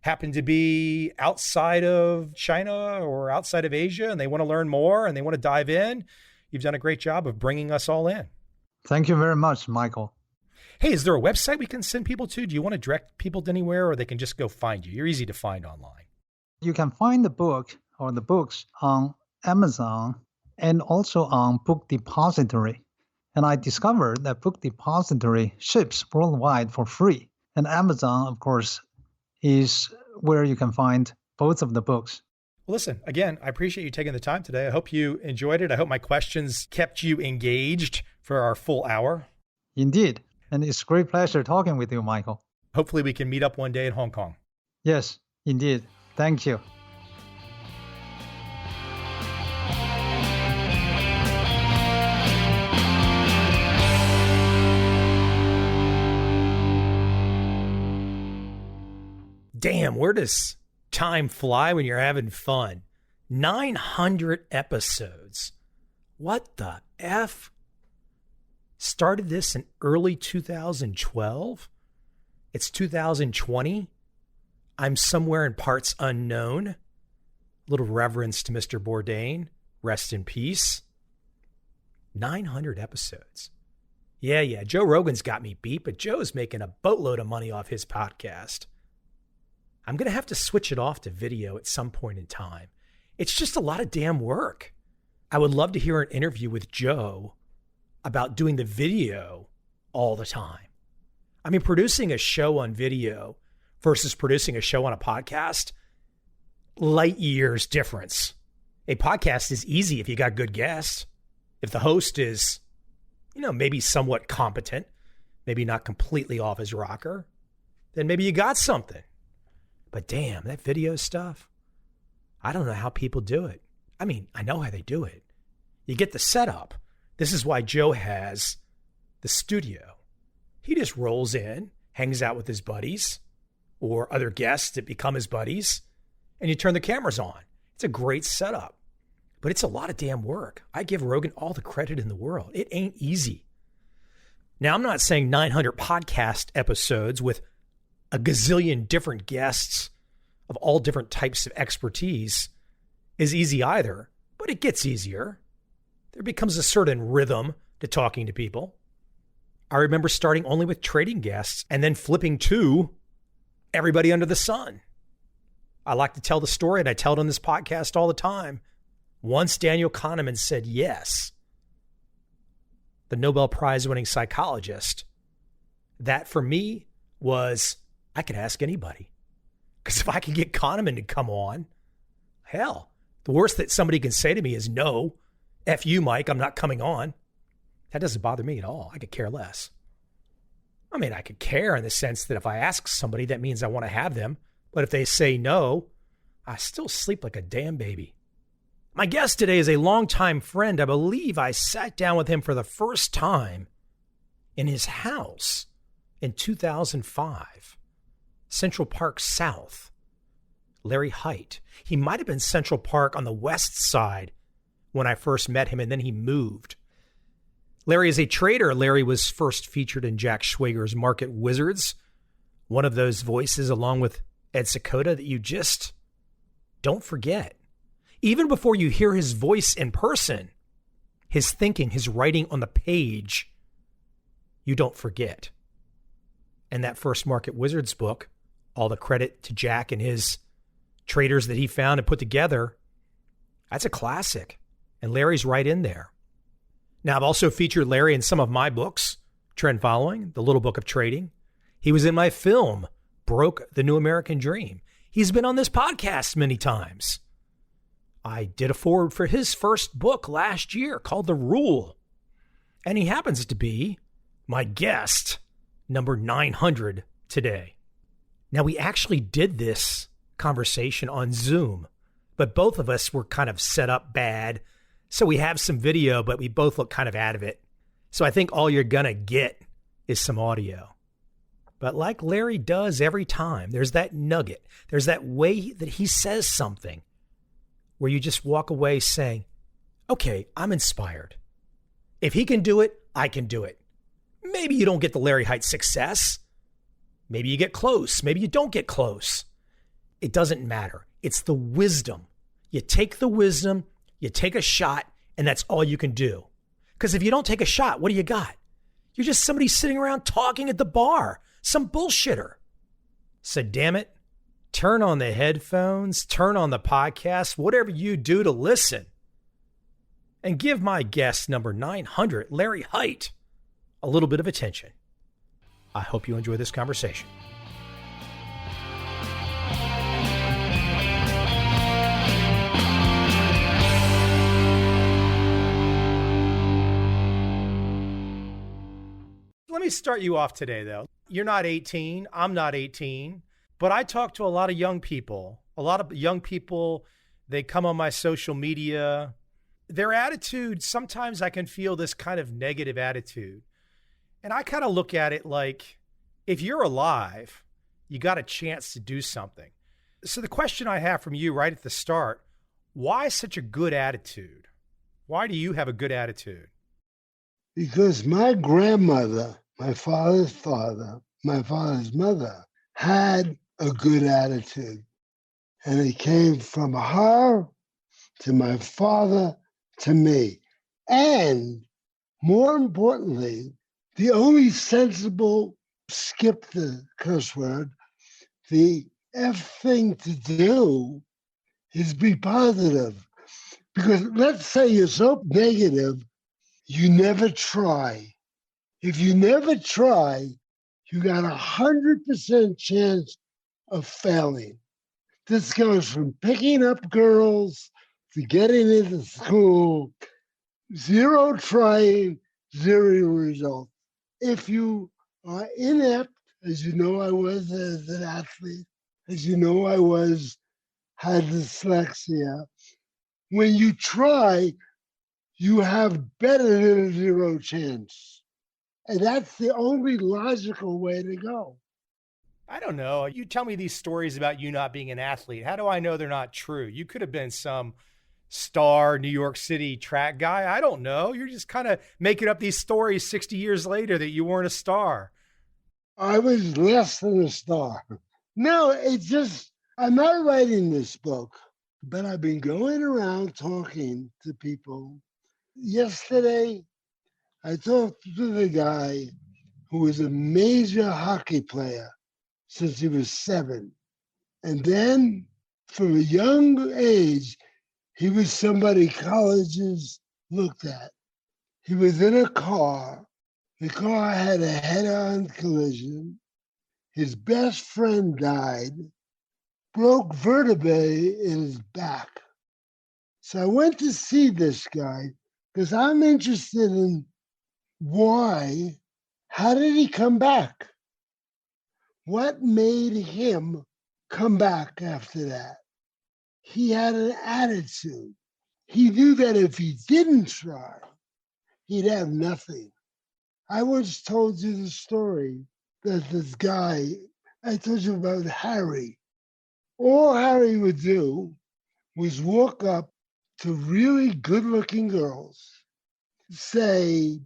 S1: happen to be outside of China or outside of Asia and they want to learn more and they want to dive in. You've done a great job of bringing us all in.
S2: Thank you very much, Michael.
S1: Hey, is there a website we can send people to? Do you want to direct people to anywhere or they can just go find you? You're easy to find online.
S2: You can find the book or the books on Amazon and also on Book Depository. And I discovered that Book Depository ships worldwide for free. And Amazon, of course, is where you can find both of the books.
S1: Well, listen, again, I appreciate you taking the time today. I hope you enjoyed it. I hope my questions kept you engaged for our full hour.
S2: Indeed. And it's a great pleasure talking with you, Michael.
S1: Hopefully we can meet up one day in Hong Kong.
S2: Yes, indeed. Thank you.
S1: Damn, where does time fly when you're having fun? 900 episodes. What the F? Started this in early 2012. It's 2020. I'm somewhere in parts unknown. Little reverence to Mr. Bourdain. Rest in peace. 900 episodes. Yeah. Joe Rogan's got me beat, but Joe's making a boatload of money off his podcast. I'm going to have to switch it off to video at some point in time. It's just a lot of damn work. I would love to hear an interview with Joe about doing the video all the time. I mean, producing a show on video versus producing a show on a podcast, light years difference. A podcast is easy if you got good guests. If the host is, maybe somewhat competent, maybe not completely off his rocker, then maybe you got something. But damn, that video stuff, I don't know how people do it. I mean, I know how they do it. You get the setup. This is why Joe has the studio. He just rolls in, hangs out with his buddies or other guests that become his buddies, and you turn the cameras on. It's a great setup, but it's a lot of damn work. I give Rogan all the credit in the world. It ain't easy. Now, I'm not saying 900 podcast episodes with a gazillion different guests of all different types of expertise is easy either, but it gets easier. There becomes a certain rhythm to talking to people. I remember starting only with trading guests and then flipping to everybody under the sun. I like to tell the story, and I tell it on this podcast all the time. Once Daniel Kahneman said yes, the Nobel Prize winning psychologist, that for me was, I could ask anybody. Because if I can get Kahneman to come on, hell, the worst that somebody can say to me is no. F you, Mike, I'm not coming on. That doesn't bother me at all. I could care less. I mean, I could care in the sense that if I ask somebody, that means I want to have them. But if they say no, I still sleep like a damn baby. My guest today is a longtime friend. I believe I sat down with him for the first time in his house in 2005, Central Park South. Larry Height. He might have been Central Park on the west side when I first met him, and then he moved. Larry is a trader. Larry was first featured in Jack Schwager's Market Wizards, one of those voices along with Ed Sakota that you just don't forget. Even before you hear his voice in person, his thinking, his writing on the page, you don't forget. And that first Market Wizards book, all the credit to Jack and his traders that he found and put together, that's a classic. And Larry's right in there. Now, I've also featured Larry in some of my books, Trend Following, The Little Book of Trading. He was in my film, Broke the New American Dream. He's been on this podcast many times. I did a foreword for his first book last year called The Rule. And he happens to be my guest, number 900 today. Now, we actually did this conversation on Zoom, but both of us were kind of set up bad. So we have some video, but we both look kind of out of it. So I think all you're going to get is some audio. But like Larry does every time, there's that nugget. There's that way that he says something where you just walk away saying, okay, I'm inspired. If he can do it, I can do it. Maybe you don't get the Larry Height success. Maybe you get close. Maybe you don't get close. It doesn't matter. It's the wisdom. You take the wisdom, you take a shot, and that's all you can do. Because if you don't take a shot, what do you got? You're just somebody sitting around talking at the bar, some bullshitter. So damn it, turn on the headphones, turn on the podcast, whatever you do to listen, and give my guest number 900, Larry Height, a little bit of attention. I hope you enjoy this conversation. Let me start you off today, though. You're not 18. I'm not 18. But I talk to a lot of young people. A lot of young people, they come on my social media. Their attitude, sometimes I can feel this kind of negative attitude. And I kind of look at it like, if you're alive, you got a chance to do something. So the question I have from you right at the start, why such a good attitude? Why do you have a good attitude?
S3: Because my grandmother, my father's father, my father's mother, had a good attitude. And it came from her to my father to me. And more importantly, the only sensible, skip the curse word, the F thing to do is be positive. Because let's say you're so negative, you never try. If you never try, you got 100% chance of failing. This goes from picking up girls to getting into school, 0 trying, 0 results. If you are inept, as you know I was as an athlete, as you know I had dyslexia, when you try, you have better than a 0 chance. And that's the only logical way to go.
S1: I don't know. You tell me these stories about you not being an athlete. How do I know they're not true? You could have been some star New York City track guy. I don't know. You're just kind of making up these stories 60 years later that you weren't a star.
S3: I was less than a star. No, it's just, I'm not writing this book, but I've been going around talking to people. Yesterday, I talked to the guy who was a major hockey player since he was 7. And then from a young age, he was somebody colleges looked at. He was in a car. The car had a head-on collision. His best friend died, broke vertebrae in his back. So I went to see this guy because I'm interested in how did he come back? What made him come back after that. He had an attitude. He knew that if he didn't try, he'd have nothing. I once told you the story that this guy, I told you about Harry. All Harry would do was walk up to really good looking girls, say,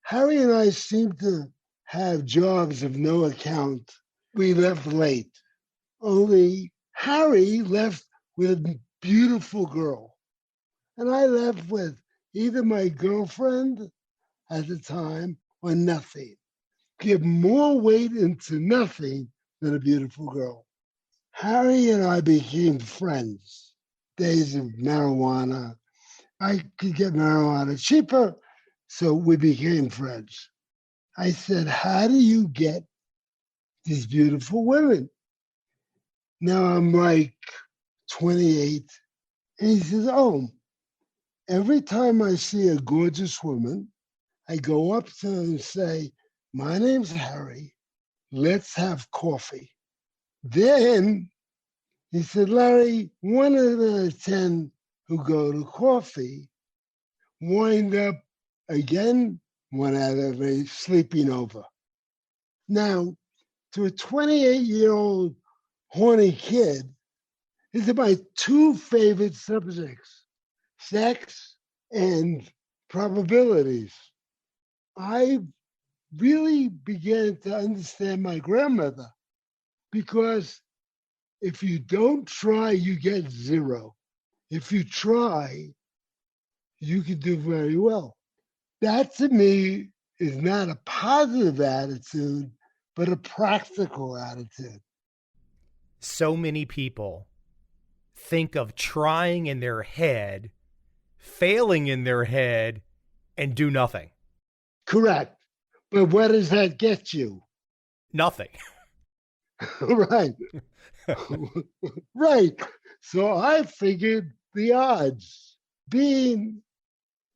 S3: Harry and I seem to have jobs of no account. We left late. Only Harry left with a beautiful girl. And I left with either my girlfriend at the time or nothing. Give more weight into nothing than a beautiful girl. Harry and I became friends. Days of marijuana. I could get marijuana cheaper, so we became friends. I said, how do you get these beautiful women? Now I'm like 28. And he says, oh, every time I see a gorgeous woman, I go up to her and say, my name's Harry. Let's have coffee. Then he said, Larry, 1 out of 10 who go to coffee wind up again, 1 out of 8 sleeping over. Now, to a 28-year-old horny kid, these are my 2 favorite subjects, sex and probabilities. I really began to understand my grandmother, because if you don't try, you get 0. If you try, you can do very well. That to me is not a positive attitude, but a practical attitude.
S1: So many people think of trying in their head, failing in their head, and do nothing.
S3: Correct. But what does that get you?
S1: Nothing.
S3: Right. Right. So I figured the odds. Being,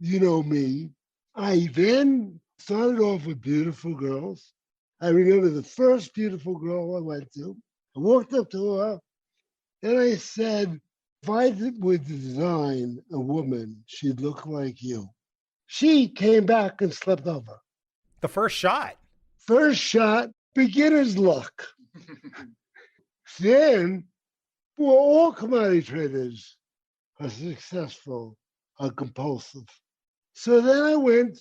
S3: me, I then started off with beautiful girls. I remember the first beautiful girl I went to. I walked up to her and I said, if I would design a woman, she'd look like you. She came back and slept over.
S1: The first shot.
S3: First shot, beginner's luck. Then, well, all commodity traders are successful, are compulsive. So then I went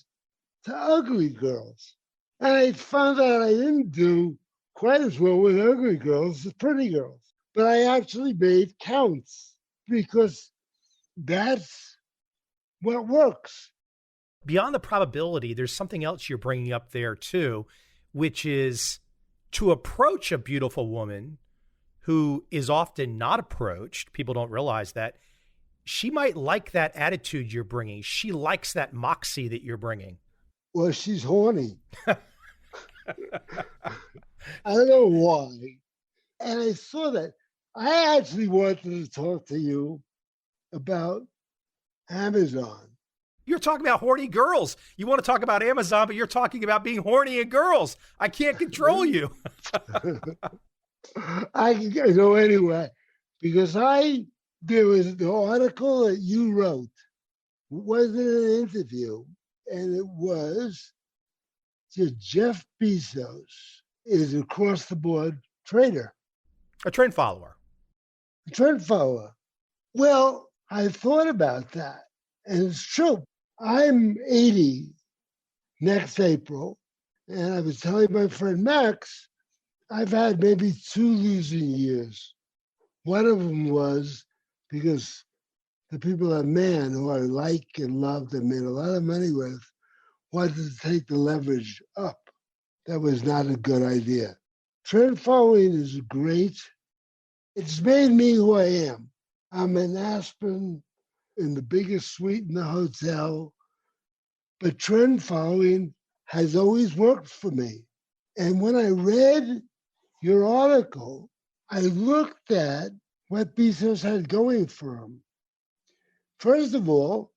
S3: to ugly girls. And I found out I didn't do quite as well with ugly girls as pretty girls. But I actually made counts, because that's what works.
S1: Beyond the probability, there's something else you're bringing up there too, which is to approach a beautiful woman who is often not approached. People don't realize that she might like that attitude you're bringing. She likes that moxie that you're bringing.
S3: Well, she's horny. I don't know why. And I saw that. I actually wanted to talk to you about Amazon.
S1: You're talking about horny girls. You want to talk about Amazon, but you're talking about being horny and girls. I can't control you.
S3: I can go anyway, because there was the article that you wrote. It wasn't an interview, and it was that Jeff Bezos is across the board trader.
S1: A trend follower.
S3: A trend follower. Well, I thought about that, and it's true. I'm 80 next April, and I was telling my friend Max, I've had maybe 2 losing years. One of them was because the people at Man, who I like and love and made a lot of money with, wanted to take the leverage up. That was not a good idea. Trend following is great. It's made me who I am. I'm in Aspen, in the biggest suite in the hotel, but trend following has always worked for me. And when I read your article, I looked at what Bezos had going for him. First of all,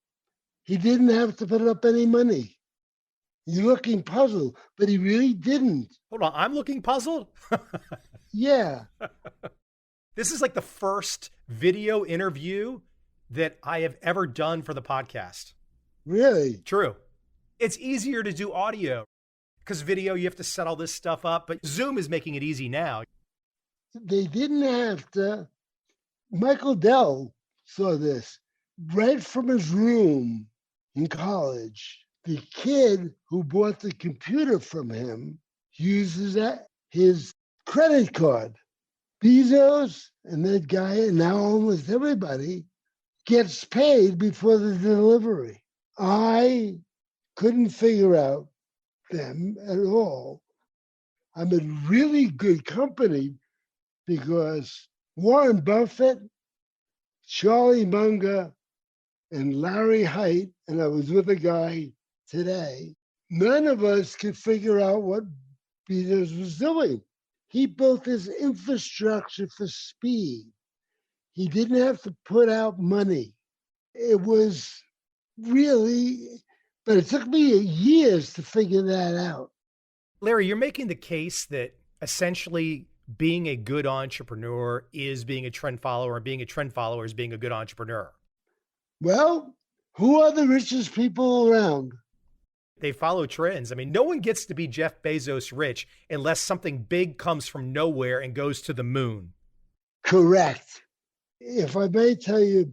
S3: he didn't have to put up any money. You're looking puzzled, but he really didn't.
S1: Hold on, I'm looking puzzled?
S3: Yeah.
S1: This is like the first video interview that I have ever done for the podcast.
S3: Really?
S1: True. It's easier to do audio because video, you have to set all this stuff up, but Zoom is making it easy now.
S3: They didn't have to. Michael Dell saw this right from his room in college. The kid who bought the computer from him uses his credit card. Bezos and that guy, and now almost everybody, gets paid before the delivery. I couldn't figure out them at all. I'm in really good company because Warren Buffett, Charlie Munger, and Larry Haight, and I was with a guy today, none of us could figure out what Bezos was doing. He built his infrastructure for speed. He didn't have to put out money. It was really, but it took me years to figure that out.
S1: Larry, you're making the case that essentially being a good entrepreneur is being a trend follower, and being a trend follower is being a good entrepreneur.
S3: Well, who are the richest people around?
S1: They follow trends. I mean, no one gets to be Jeff Bezos rich unless something big comes from nowhere and goes to the moon.
S3: Correct. If I may tell you,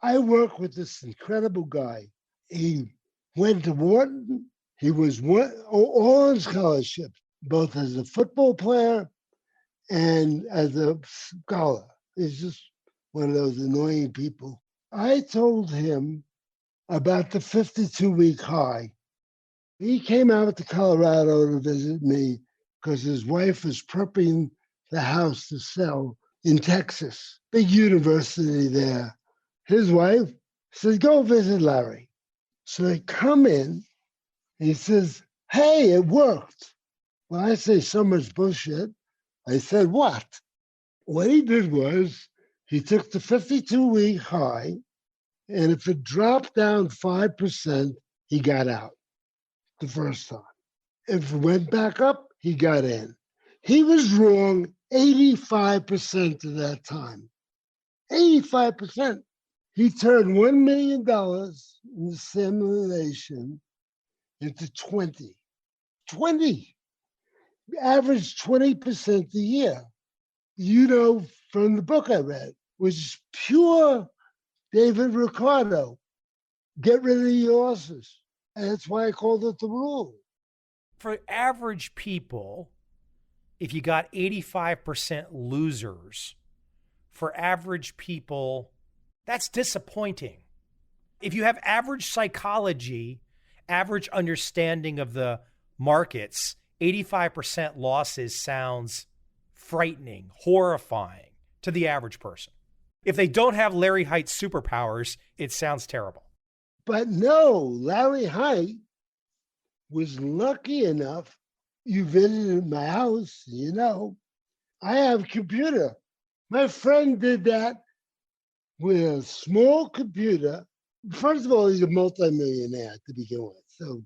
S3: I work with this incredible guy. He went to Wharton. He was all on scholarship, both as a football player and as a scholar. He's just one of those annoying people. I told him about the 52-week high. He came out to Colorado to visit me because his wife was prepping the house to sell in Texas, big university there. His wife said, go visit Larry. So they come in, and he says, hey, it worked. Well, I say so much bullshit. I said, what? What he did was he took the 52-week high, and if it dropped down 5%, he got out the first time. If it went back up, he got in. He was wrong 85% of that time. 85%. He turned $1 million in the simulation into 20. 20. Average 20% a year. You know, from the book I read, was pure David Ricardo. Get rid of your losses. And that's why I called it the rule.
S1: For average people, if you got 85% losers, for average people, that's disappointing. If you have average psychology, average understanding of the markets, 85% losses sounds frightening, horrifying to the average person. If they don't have Larry Haight's superpowers, it sounds terrible.
S3: But no, Larry Haight was lucky enough. You visited my house, you know. I have a computer. My friend did that with a small computer. First of all, he's a multimillionaire to begin with. So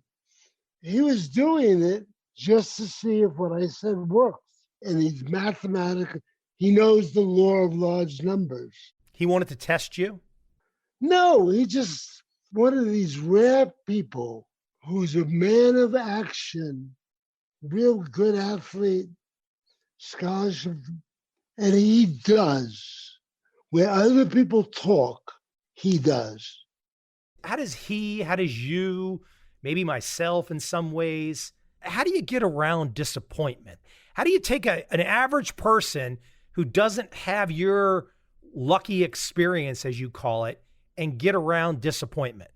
S3: he was doing it just to see if what I said works. And he's mathematical. He knows the law of large numbers.
S1: He wanted to test you?
S3: No, he just one of these rare people who's a man of action, real good athlete, scholarship, and he does. Where other people talk, he does.
S1: How does you, maybe myself in some ways, how do you get around disappointment? How do you take an average person who doesn't have your lucky experience, as you call it, and get around disappointment?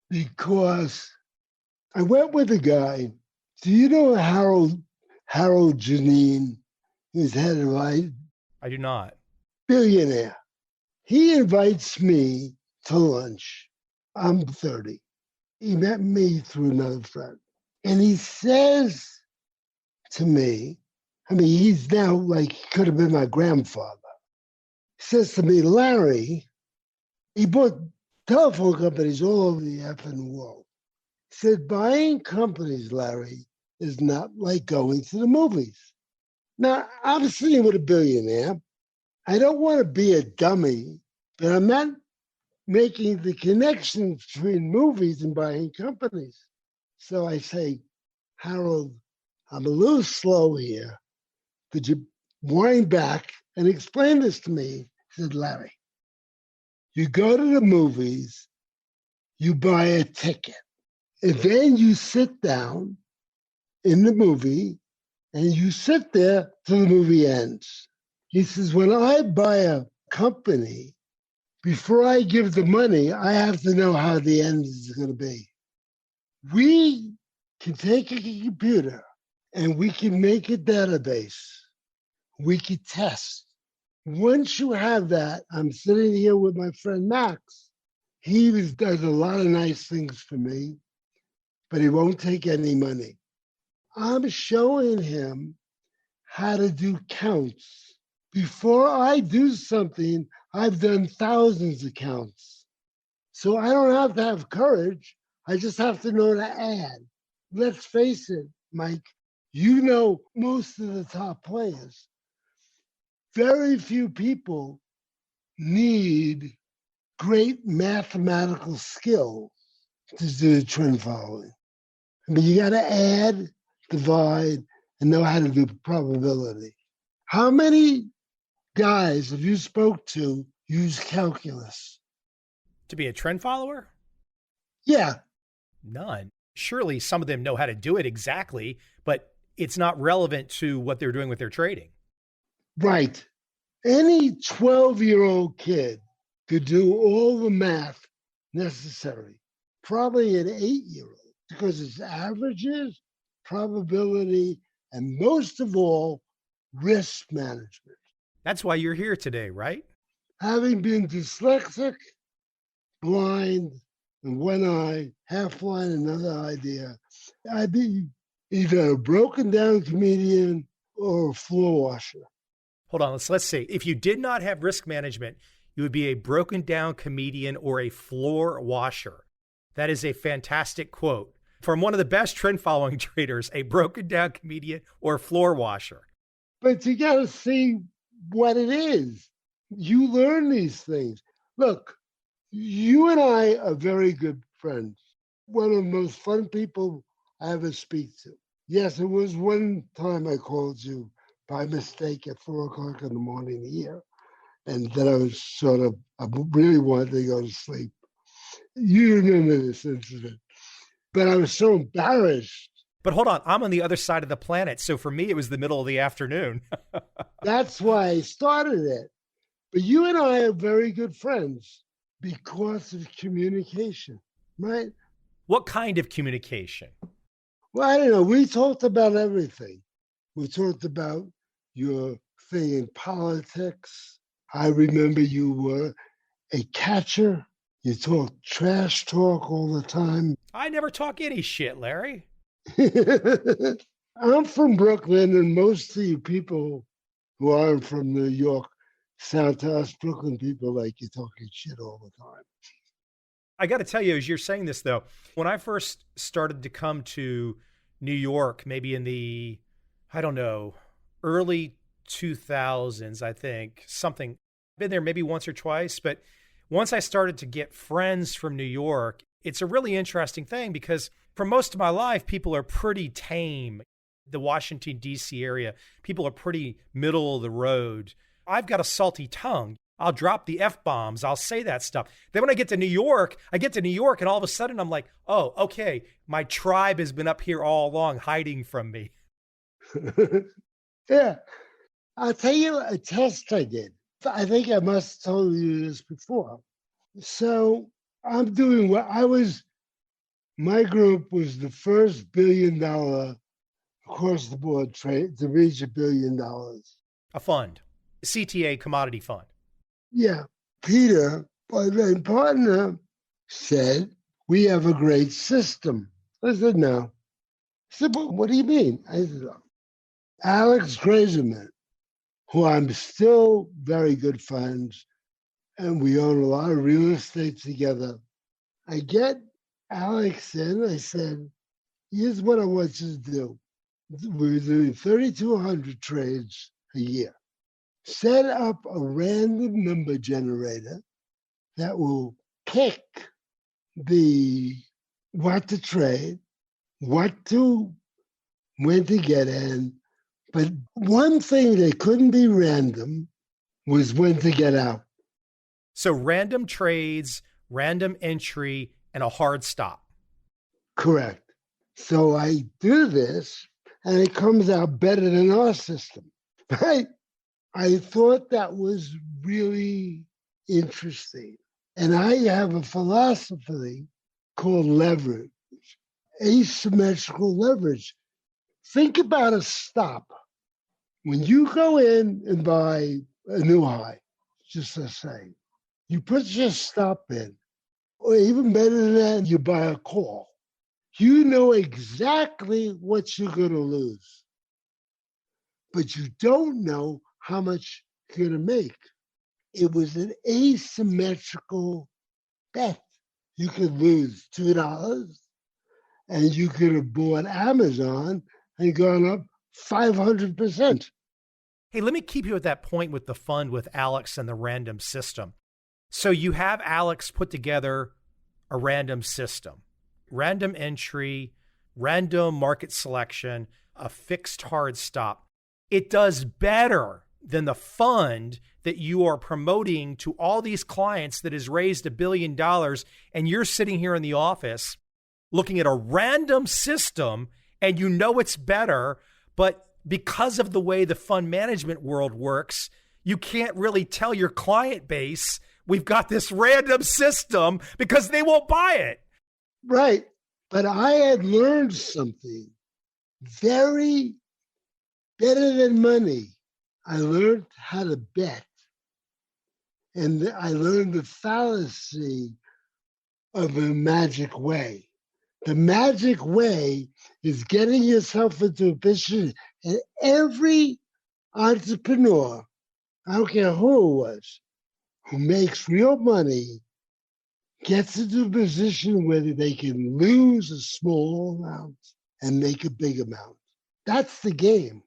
S3: Because I went with a guy. Do you know Harold Janine, who's head of
S1: I do not.
S3: Billionaire. He invites me to lunch. I'm 30. He met me through another friend. And he says to me, I mean, he's now like, he could have been my grandfather. He says to me, Larry, he bought telephone companies all over the effing world. He said, buying companies, Larry, is not like going to the movies. Now, I'm sitting with a billionaire. I don't want to be a dummy, but I'm not making the connection between movies and buying companies. So I say, Harold, I'm a little slow here. Could you wind back and explain this to me? He said, Larry, you go to the movies, you buy a ticket, and then you sit down in the movie and you sit there till the movie ends. He says, when I buy a company, before I give the money, I have to know how the end is going to be. We can take a computer and we can make a database. We can test. Once you have that, I'm sitting here with my friend Max. He does a lot of nice things for me, but he won't take any money. I'm showing him how to do counts. Before I do something, I've done thousands of counts. So I don't have to have courage. I just have to know to add. Let's face it, Mike, you know most of the top players. Very few people need great mathematical skill to do the trend following. I mean, you got to add, divide, and know how to do probability. How many guys have you spoke to use calculus?
S1: To be a trend follower?
S3: Yeah.
S1: None. Surely some of them know how to do it exactly, but it's not relevant to what they're doing with their trading.
S3: Right. Any 12-year-old kid could do all the math necessary. Probably an 8-year-old, because it's averages, probability, and most of all, risk management.
S1: That's why you're here today, right?
S3: Having been dyslexic, blind, and one eye, half blind, another idea, I'd be either a broken down comedian or a floor washer.
S1: Hold on, let's see. If you did not have risk management, you would be a broken down comedian or a floor washer. That is a fantastic quote from one of the best trend following traders, a broken down comedian or floor washer.
S3: But you got to see what it is. You learn these things. Look, you and I are very good friends. One of the most fun people I ever speak to. Yes, it was one time I called you by mistake at 4:00 in the morning here. And then I was I really wanted to go to sleep. You remember this incident. But I was so embarrassed.
S1: But hold on, I'm on the other side of the planet. So for me, it was the middle of the afternoon.
S3: That's why I started it. But you and I are very good friends because of communication, right?
S1: What kind of communication?
S3: Well, I don't know. We talked about everything. We talked about your thing in politics. I remember you were a catcher. You talk trash talk all the time.
S1: I never talk any shit, Larry.
S3: I'm from Brooklyn, and most of you people who aren't from New York sound to us Brooklyn people like you're talking shit all the time.
S1: I got to tell you, as you're saying this, though, when I first started to come to New York, maybe in the, I don't know, early 2000s, I think, something, been there maybe once or twice, but once I started to get friends from New York, it's a really interesting thing because for most of my life, people are pretty tame. The Washington, D.C. area, people are pretty middle of the road. I've got a salty tongue. I'll drop the F-bombs. I'll say that stuff. Then when I get to New York, and all of a sudden I'm like, oh, okay, my tribe has been up here all along hiding from me.
S3: Yeah. I'll tell you a test I did. I think I must have told you this before. So I'm doing what my group was the first $1 billion across the board trade to reach $1 billion.
S1: A fund, CTA commodity fund.
S3: Yeah. Peter, my main partner, said, we have a great system. I said, no. He said, well, what do you mean? I said, Alex Grazerman, who I'm still very good friends, and we own a lot of real estate together. I get Alex in, I said, here's what I want you to do. We're doing 3,200 trades a year. set up a random number generator that will pick what to trade, when to get in. But one thing that couldn't be random was when to get out.
S1: So random trades, random entry, and a hard stop.
S3: Correct. So I do this, and it comes out better than our system, right? I thought that was really interesting. And I have a philosophy called leverage, asymmetrical leverage. Think about a stop. When you go in and buy a new high, just to say, you put your stop in, or even better than that, you buy a call. You know exactly what you're going to lose, but you don't know how much you're going to make. It was an asymmetrical bet. You could lose $2 and you could have bought Amazon and gone up 500%.
S1: Hey, let me keep you at that point with the fund with Alex and the random system. So you have Alex put together a random system, random entry, random market selection, a fixed hard stop. It does better than the fund that you are promoting to all these clients that has raised $1 billion. And you're sitting here in the office looking at a random system and you know it's better, but because of the way the fund management world works, you can't really tell your client base, we've got this random system, because they won't buy it.
S3: Right. But I had learned something very better than money. I learned how to bet. And I learned the fallacy of a magic way. The magic way is getting yourself into a position, and every entrepreneur, I don't care who it was, who makes real money, gets into a position where they can lose a small amount and make a big amount. That's the game.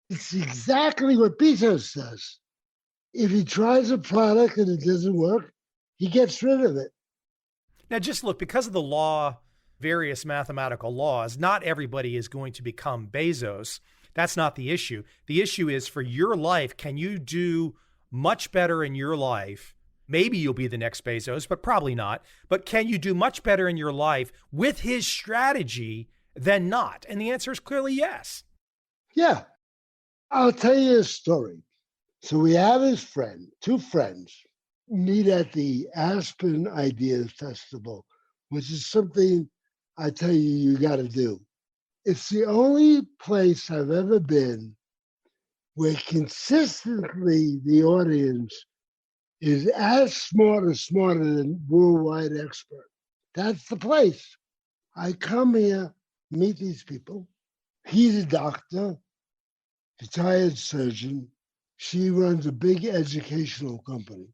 S3: It's exactly what Bezos does. If he tries a product and it doesn't work, he gets rid of it.
S1: Now, just look, because of the law, various mathematical laws, not everybody is going to become Bezos. That's not the issue. The issue is for your life, can you do much better in your life? Maybe you'll be the next Bezos, but probably not. But can you do much better in your life with his strategy than not? And the answer is clearly yes.
S3: Yeah. I'll tell you a story. So we have two friends, meet at the Aspen Ideas Festival, which is something I tell you got to do. It's the only place I've ever been where consistently the audience is as smart or smarter than worldwide expert. That's the place. I come here, meet these people. He's a doctor, retired surgeon. She runs a big educational company.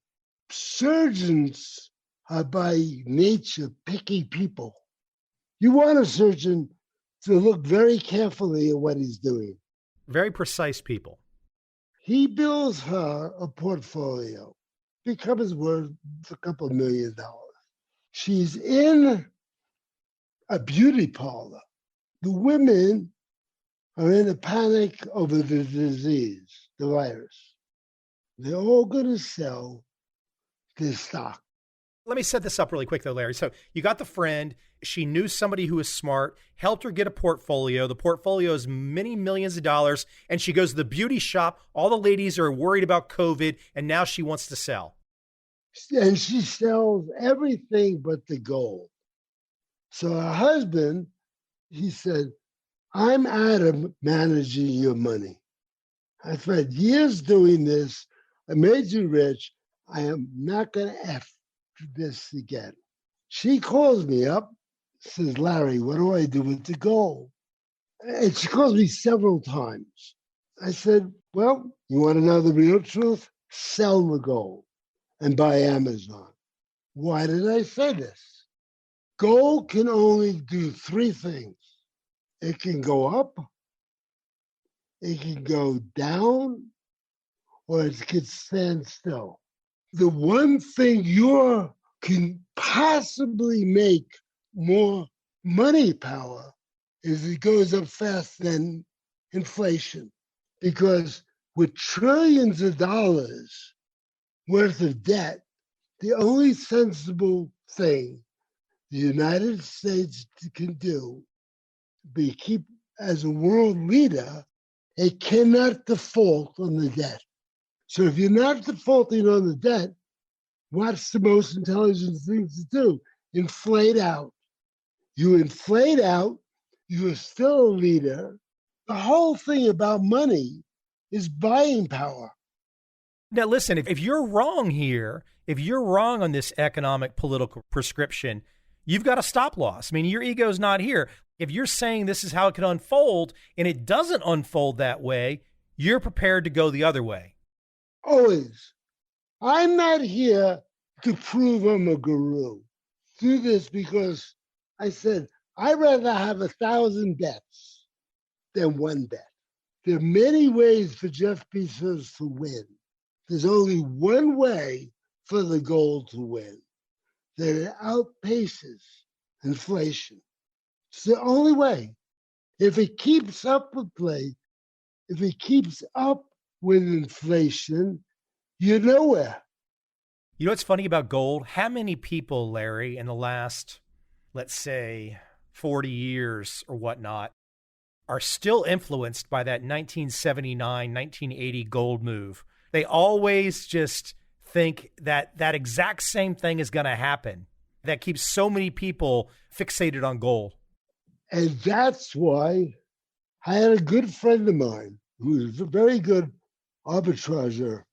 S3: Surgeons are by nature picky people. You want a surgeon to look very carefully at what he's doing.
S1: Very precise people.
S3: He builds her a portfolio, becomes worth a couple $1 million. She's in a beauty parlor. The women are in a panic over the disease, the virus. They're all going to sell their stock.
S1: Let me set this up really quick though, Larry. So you got the friend, she knew somebody who was smart, helped her get a portfolio. The portfolio is many millions of dollars, and she goes to the beauty shop. All the ladies are worried about COVID, and now she wants to sell.
S3: And she sells everything but the gold. So her husband, he said, I'm out of managing your money. I spent years doing this. I made you rich. I am not going to F this again. She calls me up, says, Larry, what do I do with the gold? And she calls me several times. I said, well, you want to know the real truth? Sell the gold and buy Amazon. Why did I say this? Gold can only do three things. It can go up, it can go down, or it could stand still. The one thing you can possibly make more money power is it goes up faster than inflation. Because with trillions of dollars worth of debt, the only sensible thing the United States can do be keep as a world leader, it cannot default on the debt. So if you're not defaulting on the debt, what's the most intelligent thing to do? Inflate out. You inflate out, you are still a leader. The whole thing about money is buying power.
S1: Now, listen, if you're wrong here, if you're wrong on this economic political prescription, you've got a stop loss. I mean, your ego's not here. If you're saying this is how it can unfold and it doesn't unfold that way, you're prepared to go the other way.
S3: Always. I'm not here to prove I'm a guru. Do this because I said, I'd rather have 1,000 bets than one bet. There are many ways for Jeff Bezos to win. There's only one way for the gold to win. That it outpaces inflation. It's the only way. If it keeps up with inflation, you're nowhere.
S1: You know what's funny about gold? How many people, Larry, in the last, let's say, 40 years or whatnot, are still influenced by that 1979, 1980 gold move? They always just think that that exact same thing is going to happen. That keeps so many people fixated on gold.
S3: And that's why I had a good friend of mine who was a very good arbitrager.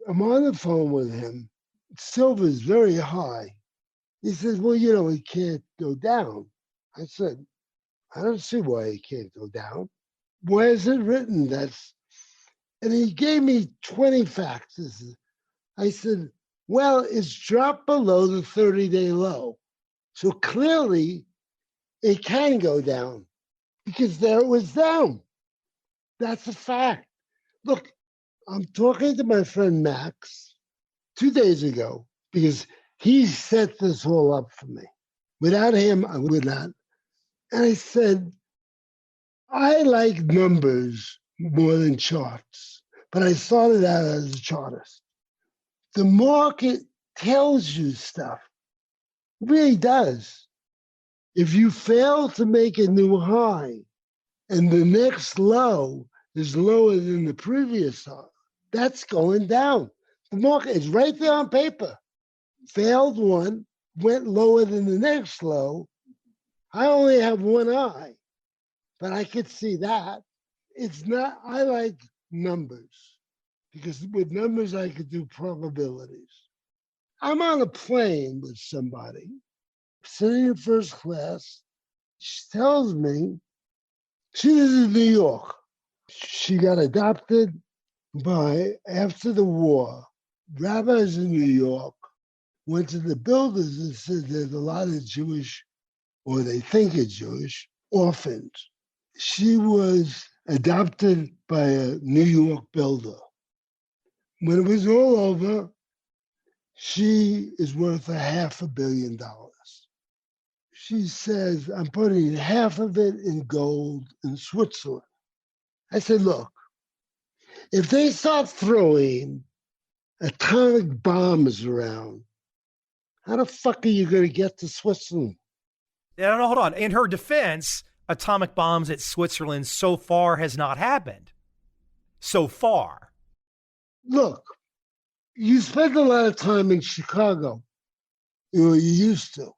S3: I'm on the phone with him. Silver's very high. He says, well, it can't go down. I said, I don't see why it can't go down. Where is it written? And he gave me 20 facts. I said, well, it's dropped below the 30-day low. So clearly it can go down because there it was down. That's a fact. Look, I'm talking to my friend Max 2 days ago because he set this all up for me. Without him, I would not. And I said, I like numbers more than charts, but I started out as a chartist. The market tells you stuff. It really does. If you fail to make a new high and the next low is lower than the previous high, that's going down. The market is right there on paper. Failed one, went lower than the next low. I only have one eye, but I could see that. I like numbers because with numbers I could do probabilities. I'm on a plane with somebody, sitting in first class. She tells me she lives in New York. She got adopted after the war. Rabbis in New York went to the builders and said there's a lot of Jewish, or they think it's Jewish, orphans. She was adopted by a New York builder. When it was all over, she is worth $500 million. She says, I'm putting half of it in gold in Switzerland. I said, look, if they start throwing atomic bombs around, how the fuck are you going to get to Switzerland?
S1: Yeah, no, hold on. In her defense, atomic bombs at Switzerland so far has not happened. So far.
S3: Look, you spend a lot of time in Chicago. You used to.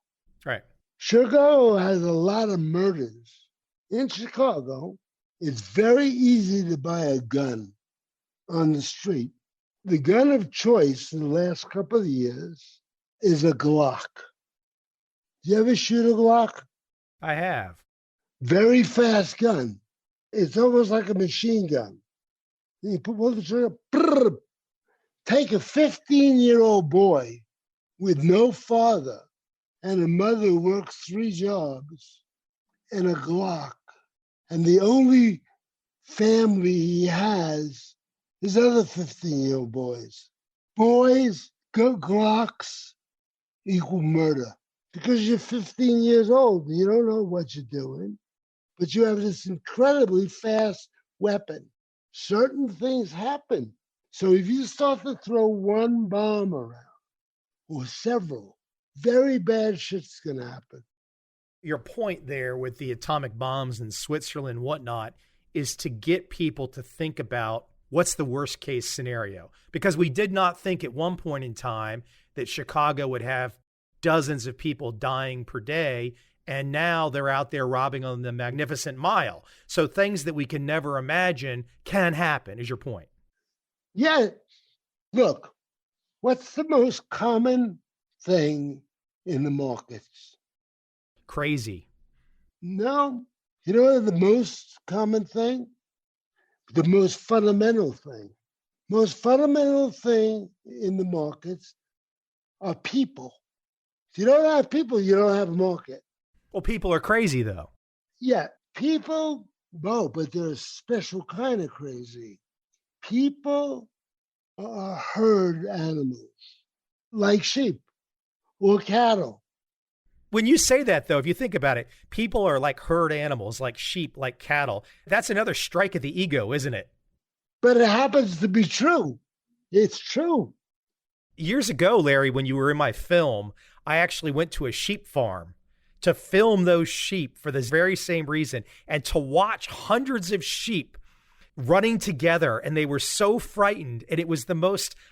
S1: Right.
S3: Chicago has a lot of murders. In Chicago, it's very easy to buy a gun on the street. The gun of choice in the last couple of years is a Glock. Do you ever shoot a Glock?
S1: I have.
S3: Very fast gun. It's almost like a machine gun. You pull the trigger, brrr, take a 15-year-old boy with no father and a mother who works 3 jobs and a Glock, and the only family he has There's other 15-year-old boys. Boys, Glocks equal murder. Because you're 15 years old, you don't know what you're doing, but you have this incredibly fast weapon. Certain things happen. So if you start to throw one bomb around, or several, very bad shit's gonna happen.
S1: Your point there with the atomic bombs in Switzerland and whatnot is to get people to think about what's the worst case scenario. Because we did not think at one point in time that Chicago would have dozens of people dying per day. And now they're out there robbing on the Magnificent Mile. So things that we can never imagine can happen, is your point.
S3: Yeah. Look, what's the most common thing in the markets?
S1: Crazy.
S3: No. You know the most common thing? The most fundamental thing. Most fundamental thing in the markets are people. If you don't have people, you don't have a market.
S1: Well, people are crazy, though.
S3: Yeah, people, no, but they're a special kind of crazy. People are herd animals, like sheep or cattle.
S1: When you say that, though, if you think about it, people are like herd animals, like sheep, like cattle. That's another strike at the ego, isn't it?
S3: But it happens to be true. It's true.
S1: Years ago, Larry, when you were in my film, I actually went to a sheep farm to film those sheep for this very same reason and to watch hundreds of sheep running together. And they were so frightened. And it was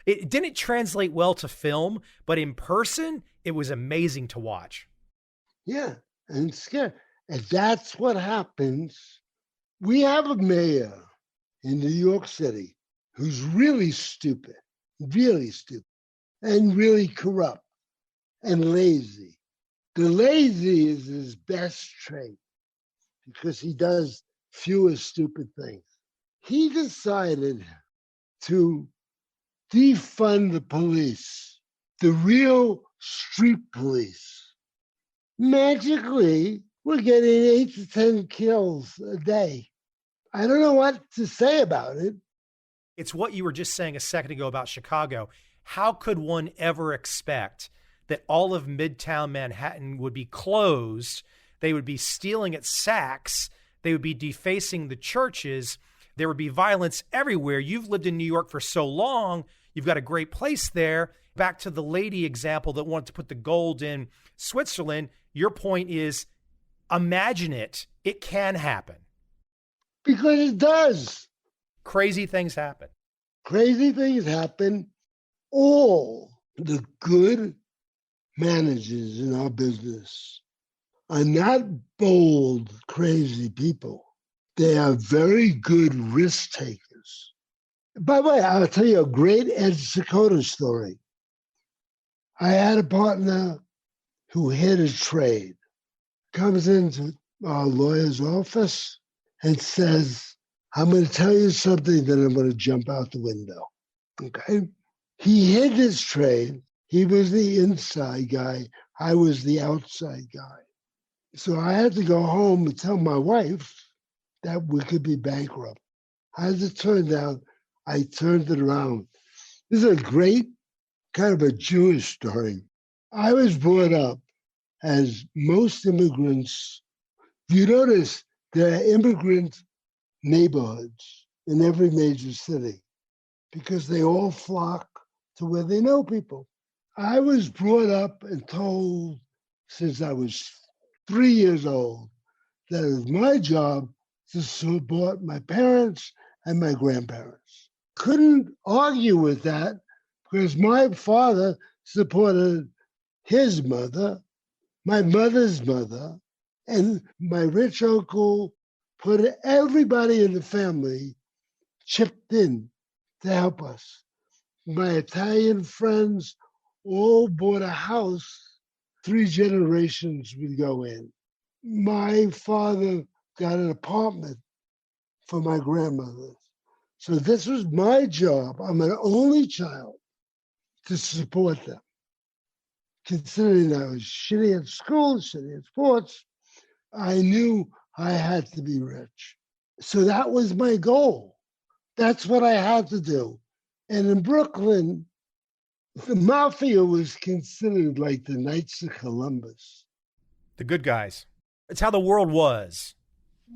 S1: it didn't translate well to film, but in person, it was amazing to watch.
S3: Yeah, and scary. And that's what happens. We have a mayor in New York City who's really stupid, and really corrupt and lazy. The lazy is his best trait because he does fewer stupid things. He decided to defund the police, the real street police. Magically, we're getting 8 to 10 kills a day. I don't know what to say about it.
S1: It's what you were just saying a second ago about Chicago. How could one ever expect that all of Midtown Manhattan would be closed? They would be stealing at Saks. They would be defacing the churches. There would be violence everywhere. You've lived in New York for so long. You've got a great place there. Back to the lady example that wanted to put the gold in Switzerland. Your point is, imagine it. It can happen.
S3: Because it does.
S1: Crazy things happen.
S3: Crazy things happen. All the good managers in our business are not bold, crazy people. They are very good risk takers. By the way, I'll tell you a great Ed Secoda story. I had a partner who hid his trade, comes into our lawyer's office and says, I'm going to tell you something, then I'm going to jump out the window. Okay? He hid his trade. He was the inside guy. I was the outside guy. So I had to go home and tell my wife that we could be bankrupt. As it turned out, I turned it around. This is a great kind of a Jewish story. I was brought up as most immigrants. You notice there are immigrant neighborhoods in every major city because they all flock to where they know people. I was brought up and told since I was 3 years old that it was my job to support my parents and my grandparents. Couldn't argue with that because my father supported his mother, my mother's mother, and my rich uncle put everybody in the family chipped in to help us. My Italian friends all bought a house. 3 generations would go in. My father got an apartment for my grandmother. So this was my job. I'm an only child to support them. Considering I was shitty at school, shitty at sports, I knew I had to be rich. So that was my goal. That's what I had to do. And in Brooklyn, the mafia was considered like the Knights of Columbus.
S1: The good guys. It's how the world was.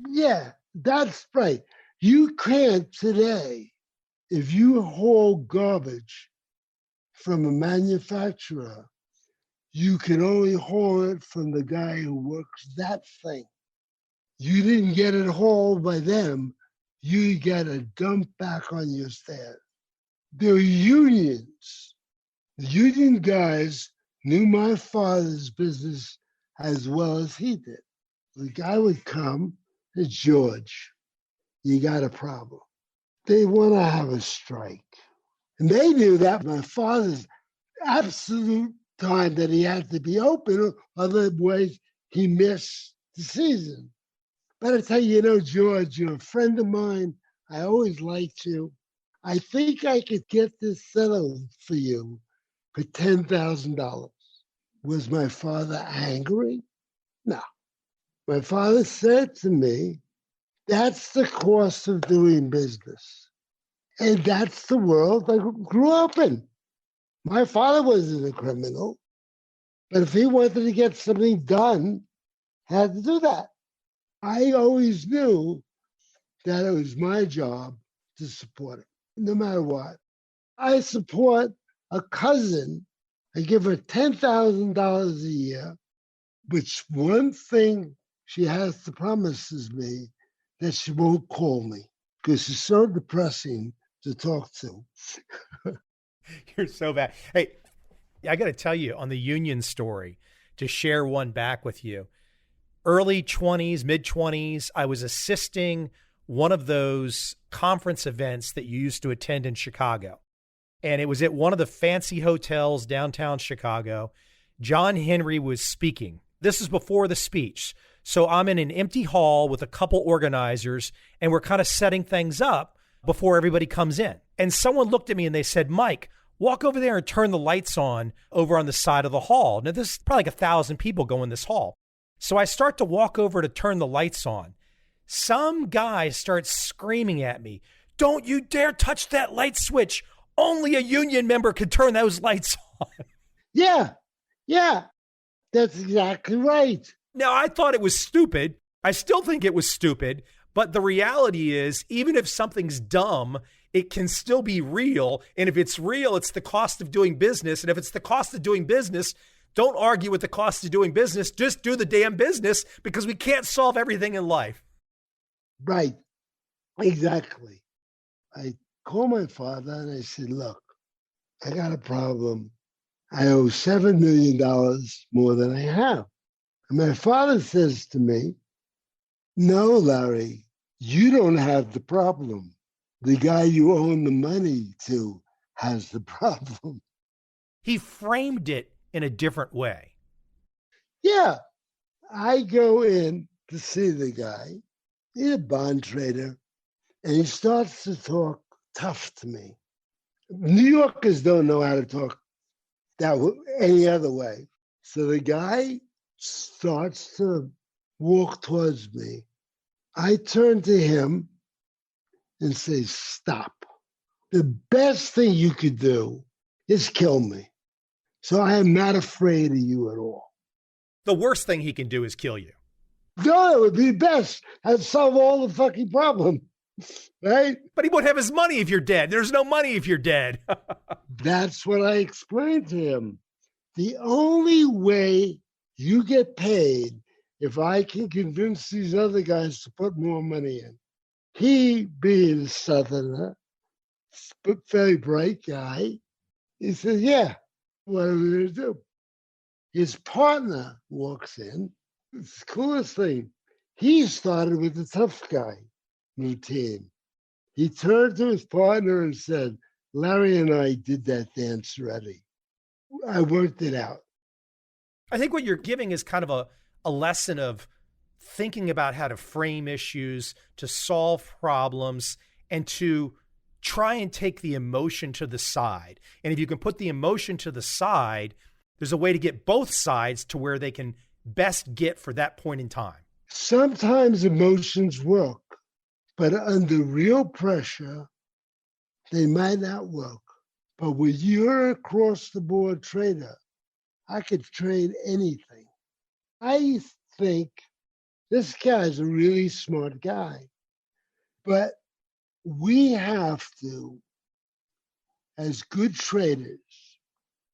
S3: Yeah, that's right. You can't today, if you haul garbage from a manufacturer, you can only haul it from the guy who works that thing. You didn't get it hauled by them. You get a dump back on your stand. There were unions. The union guys knew my father's business as well as he did. The guy would come, hey, George, you got a problem. They want to have a strike. And they knew that my father's absolute time that he had to be open, otherwise he missed the season. But I tell you, George, you're a friend of mine. I always liked you. I think I could get this settled for you for $10,000. Was my father angry? No. My father said to me, that's the cost of doing business. And that's the world I grew up in. My father wasn't a criminal, but if he wanted to get something done, had to do that. I always knew that it was my job to support it, no matter what. I support a cousin. I give her $10,000 a year, which one thing she has to promises me that she won't call me because she's so depressing to talk to.
S1: You're so bad. Hey, I got to tell you on the union story, to share one back with you. Early 20s, mid 20s, I was assisting one of those conference events that you used to attend in Chicago. And it was at one of the fancy hotels downtown Chicago. John Henry was speaking. This is before the speech. So I'm in an empty hall with a couple organizers, and we're kind of setting things up before everybody comes in. And someone looked at me and they said, Mike, walk over there and turn the lights on over on the side of the hall. Now, this is probably like 1,000 people go in this hall. So I start to walk over to turn the lights on. Some guy starts screaming at me, don't you dare touch that light switch. Only a union member could turn those lights on.
S3: Yeah, that's exactly right.
S1: Now, I thought it was stupid. I still think it was stupid. But the reality is, even if something's dumb, it can still be real. And if it's real, it's the cost of doing business. And if it's the cost of doing business, don't argue with the cost of doing business. Just do the damn business, because we can't solve everything in life.
S3: Right. Exactly. I called my father and I said, look, I got a problem. I owe $7 million more than I have. And my father says to me, no, Larry, you don't have the problem. The guy you owe the money to has the problem.
S1: He framed it in a different way.
S3: Yeah. I go in to see the guy. He's a bond trader. And he starts to talk tough to me. New Yorkers don't know how to talk that any other way. So the guy starts to walk towards me. I turn to him and say, stop. The best thing you could do is kill me. So I am not afraid of you at all.
S1: The worst thing he can do is kill you.
S3: No, it would be best. I'd solve all the fucking problem. Right?
S1: But he won't have his money if you're dead. There's no money if you're dead.
S3: That's what I explained to him. The only way you get paid if I can convince these other guys to put more money in. He, being a Southerner, very bright guy, he says, yeah, what are we going to do? His partner walks in. It's the coolest thing. He started with the tough guy routine. He turned to his partner and said, Larry and I did that dance already. I worked it out.
S1: I think what you're giving is kind of a lesson of thinking about how to frame issues, to solve problems, and to try and take the emotion to the side. And if you can put the emotion to the side, there's a way to get both sides to where they can best get for that point in time.
S3: Sometimes emotions work, but under real pressure, They might not work. But when you're a cross-the-board trader, I could trade anything. I think this guy's a really smart guy. But we have to, as good traders,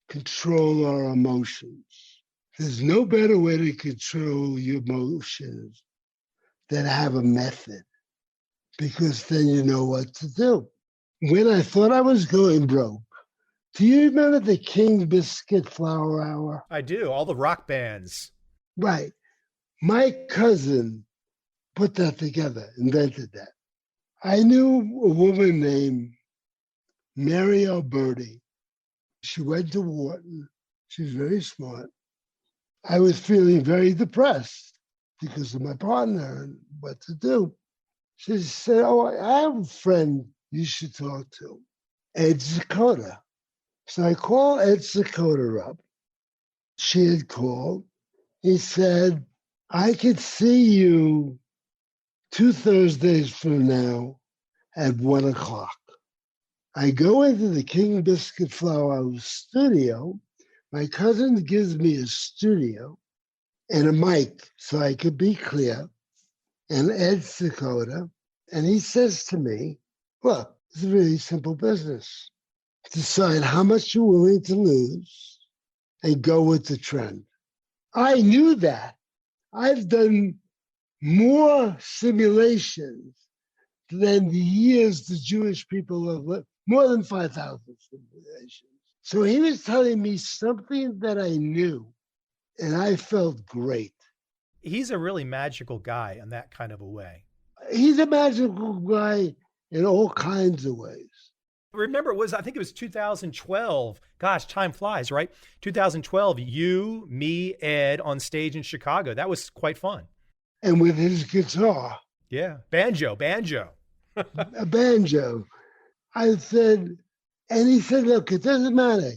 S3: control our emotions. There's no better way to control your emotions than have a method, because then you know what to do. When I thought I was going broke, do you remember the King Biscuit Flour Hour?
S1: I do. All the rock bands.
S3: Right. My cousin put that together, invented that. I knew a woman named Mary Alberti. She went to Wharton. She was very smart. I was feeling very depressed because of my partner and what to do. She said, oh, I have a friend you should talk to, Ed Zakota. So I called Ed Zakota up. She had called. He said, I could see you 2 Thursdays from now at 1 o'clock. I go into the King Biscuit Flour studio. My cousin gives me a studio and a mic so I could be clear, and Ed Zakota. And he says to me, look, it's a really simple business. Decide how much you're willing to lose and go with the trend. I knew that. I've done more simulations than the years the Jewish people have lived, more than 5,000 simulations. So he was telling me something that I knew, and I felt great.
S1: He's a really magical guy in that kind of a way.
S3: He's a magical guy in all kinds of ways.
S1: Remember, I think it was 2012. Gosh, time flies, right? 2012, you, me, Ed on stage in Chicago. That was quite fun.
S3: And with his guitar.
S1: Yeah, banjo.
S3: A banjo. I said, and he said, look, it doesn't matter.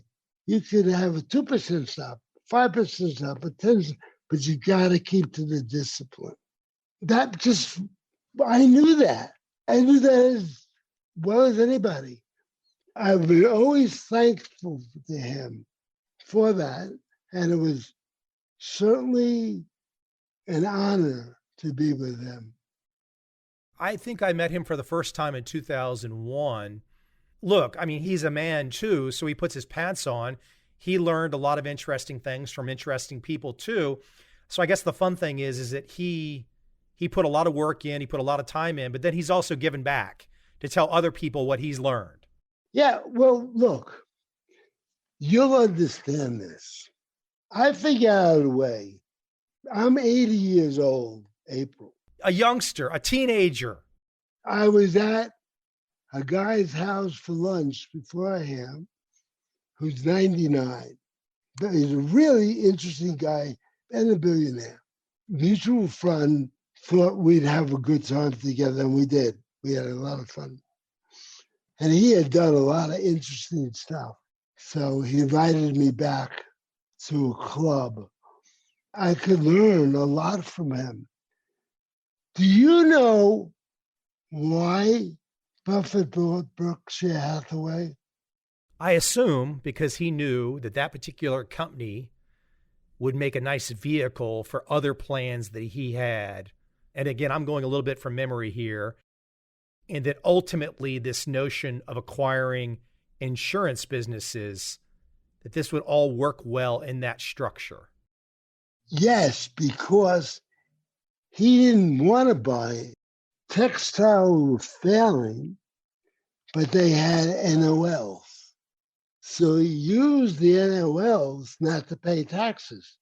S3: You could have a 2% stop, 5% stop, a 10%, but you got to keep to the discipline. I knew that. I knew that as well as anybody. I've been always thankful to him for that. And it was certainly an honor to be with him.
S1: I think I met him for the first time in 2001. Look, I mean, he's a man too, so he puts his pants on. He learned a lot of interesting things from interesting people too. So I guess the fun thing is that he put a lot of work in, he put a lot of time in, but then he's also given back to tell other people what he's learned.
S3: Yeah, well, look, you'll understand this. I figured out a way. I'm 80 years old, April.
S1: A youngster, a teenager.
S3: I was at a guy's house for lunch before him, who's 99. He's a really interesting guy and a billionaire. Mutual friend, thought we'd have a good time together, and we did. We had a lot of fun. And he had done a lot of interesting stuff. So he invited me back to a club. I could learn a lot from him. Do you know why Buffett bought Berkshire Hathaway?
S1: I assume because he knew that particular company would make a nice vehicle for other plans that he had. And again, I'm going a little bit from memory here. And that ultimately this notion of acquiring insurance businesses, that this would all work well in that structure.
S3: Yes, because he didn't want to buy textile were failing, but they had NOLs. So he used the NOLs not to pay taxes,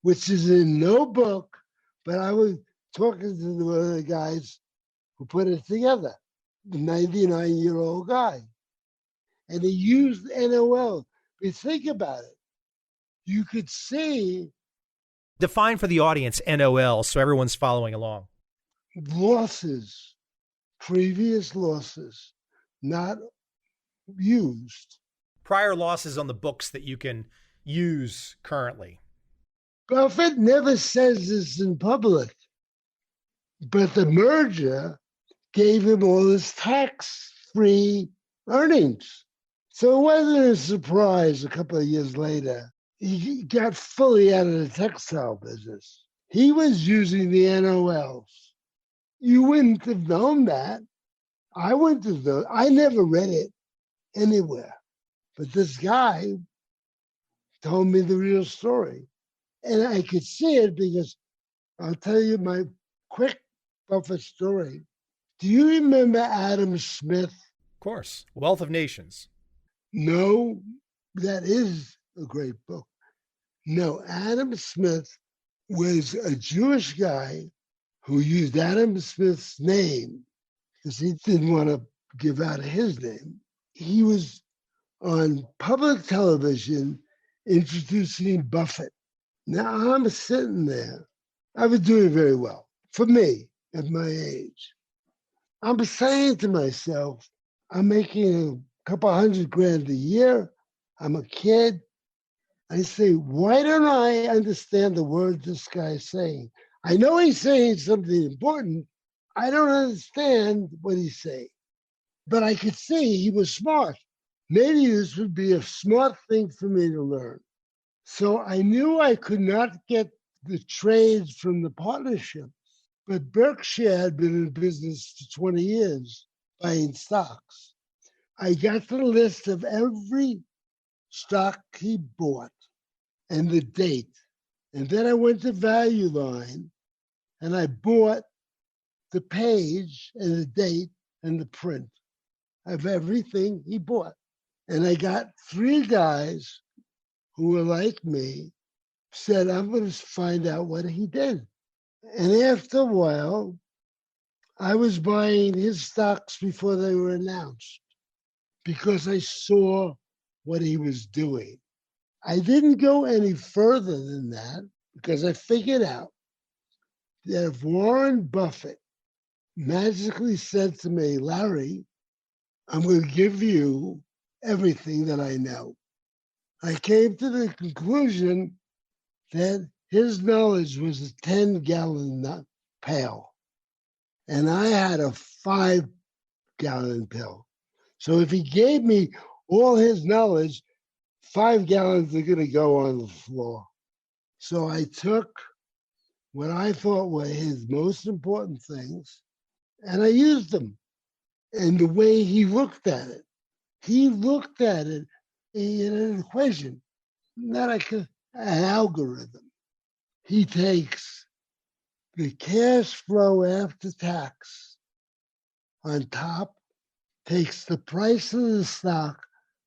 S3: which is in no book, but I was talking to one of the guys who put it together, the 99-year-old guy. And he used NOL. But you think about it, you could see.
S1: Define for the audience NOL so everyone's following along.
S3: Losses, previous losses, not used.
S1: Prior losses on the books that you can use currently.
S3: Buffett never says this in public, but the merger gave him all this tax-free earnings. So it wasn't a surprise a couple of years later. He got fully out of the textile business. He was using the NOLs. You wouldn't have known that. I wouldn't have known. I never read it anywhere. But this guy told me the real story. And I could see it because I'll tell you my quick Buffett story. Do you remember Adam Smith?
S1: Of course. Wealth of Nations.
S3: No, that is a great book. No, Adam Smith was a Jewish guy who used Adam Smith's name because he didn't want to give out his name. He was on public television introducing Buffett. Now I'm sitting there. I was doing very well for me at my age. I'm saying to myself, I'm making a couple $100,000 a year. I'm a kid. I say, why don't I understand the words this guy's saying? I know he's saying something important. I don't understand what he's saying. But I could see he was smart. Maybe this would be a smart thing for me to learn. So I knew I could not get the trades from the partnership. But Berkshire had been in business for 20 years buying stocks. I got the list of every stock he bought and the date. And then I went to Value Line and I bought the page and the date and the print of everything he bought. And I got 3 guys who were like me, said, I'm going to find out what he did. And after a while, I was buying his stocks before they were announced because I saw what he was doing. I didn't go any further than that because I figured out that if Warren Buffett magically said to me, Larry, I'm going to give you everything that I know, I came to the conclusion that his knowledge was a 10-gallon pail, and I had a 5-gallon pail. So if he gave me all his knowledge, 5 gallons are going to go on the floor. So I took what I thought were his most important things, and I used them. And the way he looked at it in an equation, not like an algorithm. He takes the cash flow after tax on top, takes the price of the stock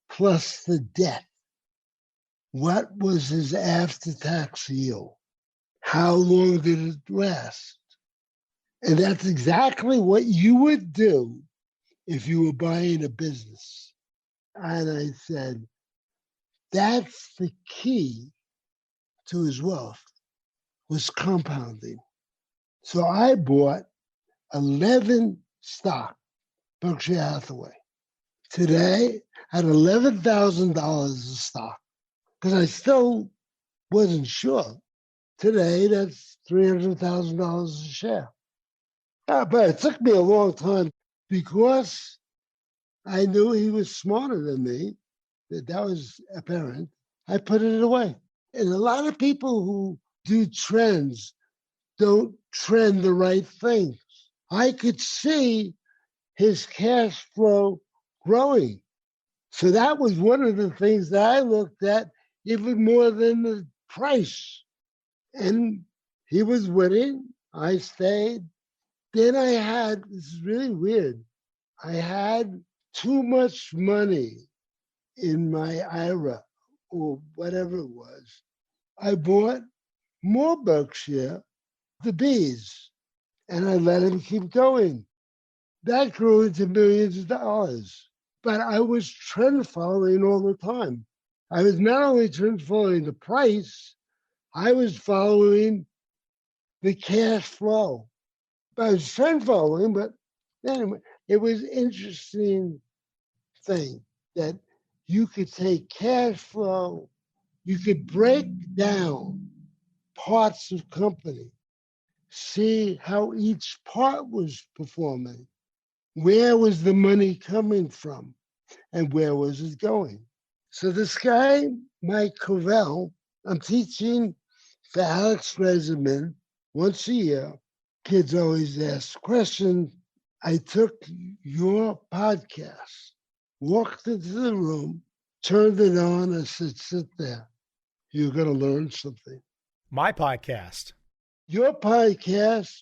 S3: plus the debt. What was his after-tax yield? How long did it last? And that's exactly what you would do if you were buying a business. And I said, that's the key to his wealth, was compounding. So I bought 11 stock, Berkshire Hathaway. Today, at $11,000 a stock, because I still wasn't sure. Today, that's $300,000 a share. But it took me a long time because I knew he was smarter than me. That was apparent. I put it away. And a lot of people who do trends don't trend the right things. I could see his cash flow growing. So that was one of the things that I looked at even more than the price. And he was winning. I stayed. Then I had, this is really weird, I had too much money in my IRA or whatever it was. I bought more Berkshire, the bees, and I let him keep going. That grew into millions of dollars. But I was trend following all the time. I was not only trend following the price, I was following the cash flow. I was trend following, but anyway, it was interesting thing that you could take cash flow, you could break down parts of company, see how each part was performing, where was the money coming from. and where was it going. So this guy, Mike Covel, I'm teaching for Alex Regimen once a year. Kids always ask questions. I took your podcast, walked into the room, turned it on, and said, sit there. You're going to learn something.
S1: My podcast.
S3: Your podcast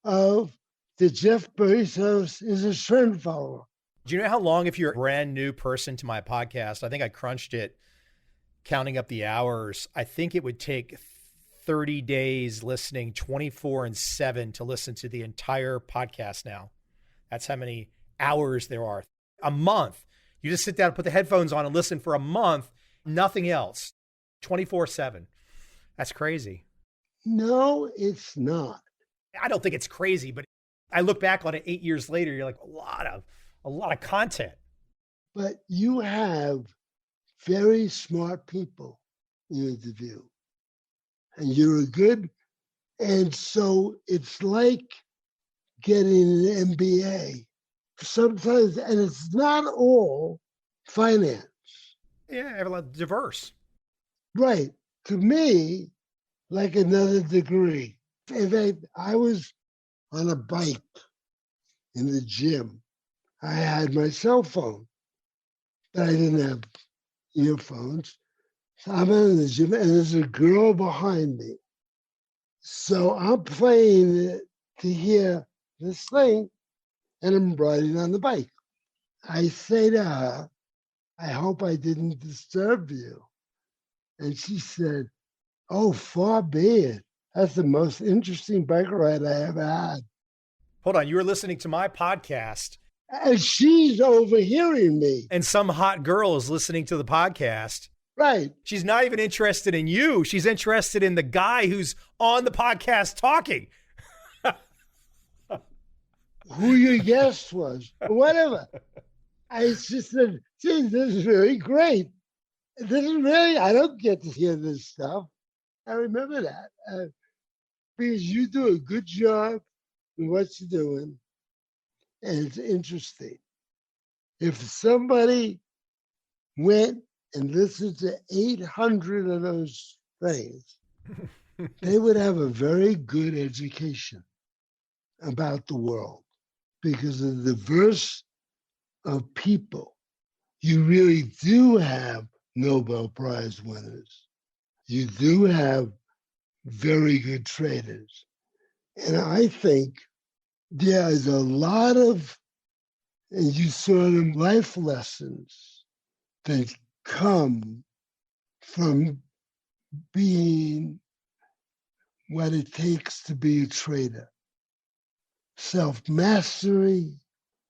S3: of the Jeff Bezos is a trend follower.
S1: Do you know how long, if you're a brand new person to my podcast, I think I crunched it, counting up the hours. I think it would take 30 days listening 24/7 to listen to the entire podcast now. That's how many hours there are. A month. You just sit down, put the headphones on and listen for a month, nothing else, 24/7. That's crazy.
S3: No, it's not.
S1: I don't think it's crazy, but I look back on it 8 years later, you're like, a lot of content.
S3: But you have very smart people you interview. And you're a good, and so it's like getting an MBA sometimes, and it's not all finance.
S1: Yeah, a lot diverse.
S3: Right. To me, like another degree. In fact, I was on a bike in the gym. I had my cell phone, but I didn't have earphones. So I'm in the gym, and there's a girl behind me. So I'm playing it to hear this thing, and I'm riding on the bike. I say to her, I hope I didn't disturb you. And she said, oh, far be it. That's the most interesting bike ride I ever had.
S1: Hold on, you were listening to my podcast.
S3: And she's overhearing me.
S1: And some hot girl is listening to the podcast.
S3: Right.
S1: She's not even interested in you. She's interested in the guy who's on the podcast talking.
S3: Who your guest was, or whatever. I just said, gee, this is really great. This is really, I don't get to hear this stuff. I remember that. Because you do a good job in what you're doing, and it's interesting. If somebody went and listened to 800 of those things, they would have a very good education about the world, because of the diverse of people. You really do have Nobel Prize winners. You do have very good traders. And I think there is a lot of, and you saw them, life lessons that come from being what it takes to be a trader. Self-mastery,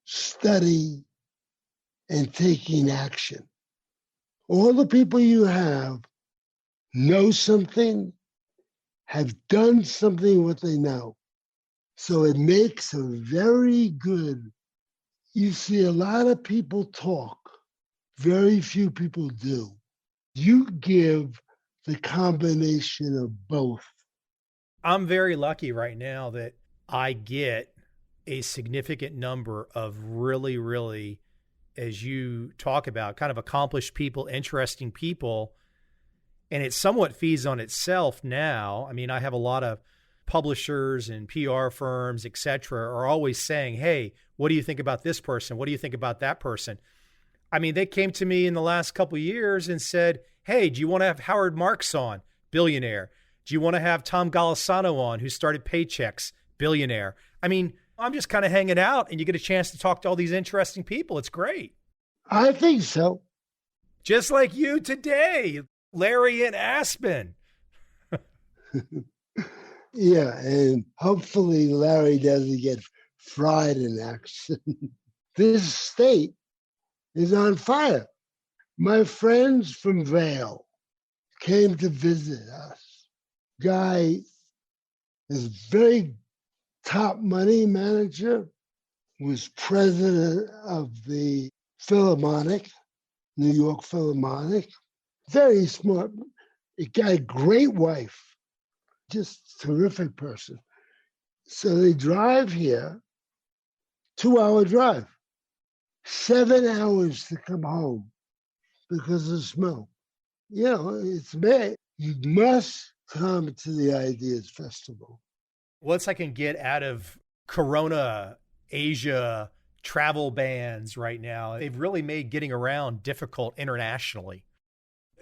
S3: study, and taking action. All the people you have know something, have done something what they know. So it makes a very good, you see a lot of people talk, very few people do. You give the combination of both.
S1: I'm very lucky right now that I get a significant number of really, really, as you talk about, kind of accomplished people, interesting people. And it somewhat feeds on itself now. I mean, I have a lot of publishers and PR firms, et cetera, are always saying, hey, what do you think about this person? What do you think about that person? I mean, they came to me in the last couple of years and said, hey, do you want to have Howard Marks on? Billionaire. Do you want to have Tom Golisano on, who started Paychex? Billionaire. I mean, I'm just kind of hanging out and you get a chance to talk to all these interesting people. It's great.
S3: I think so.
S1: Just like you today, Larry in Aspen.
S3: Yeah, and hopefully Larry doesn't get fried in action. This state is on fire. My friends from Vail came to visit us. Guy is very top money manager, was president of the Philharmonic, New York Philharmonic. Very smart. He got a great wife, just terrific person. So they drive here, 2-hour drive. 7 hours to come home because of smoke. It's bad. You must come to the Ideas Festival.
S1: What's I can get out of Corona, Asia, travel bans right now? They've really made getting around difficult internationally.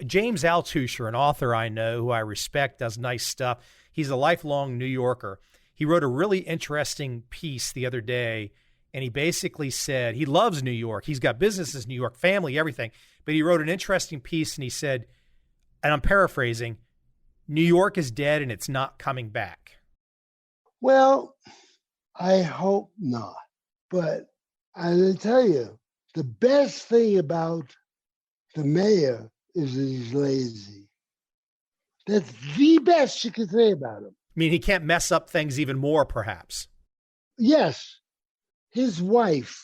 S1: James Altucher, an author I know who I respect, does nice stuff. He's a lifelong New Yorker. He wrote a really interesting piece the other day, and he basically said he loves New York. He's got businesses in New York, family, everything. But he wrote an interesting piece, and he said, and I'm paraphrasing, New York is dead and it's not coming back.
S3: Well, I hope not. But I'm going to tell you, the best thing about the mayor is that he's lazy. That's the best you can say about him.
S1: I mean, he can't mess up things even more, perhaps.
S3: Yes. His wife,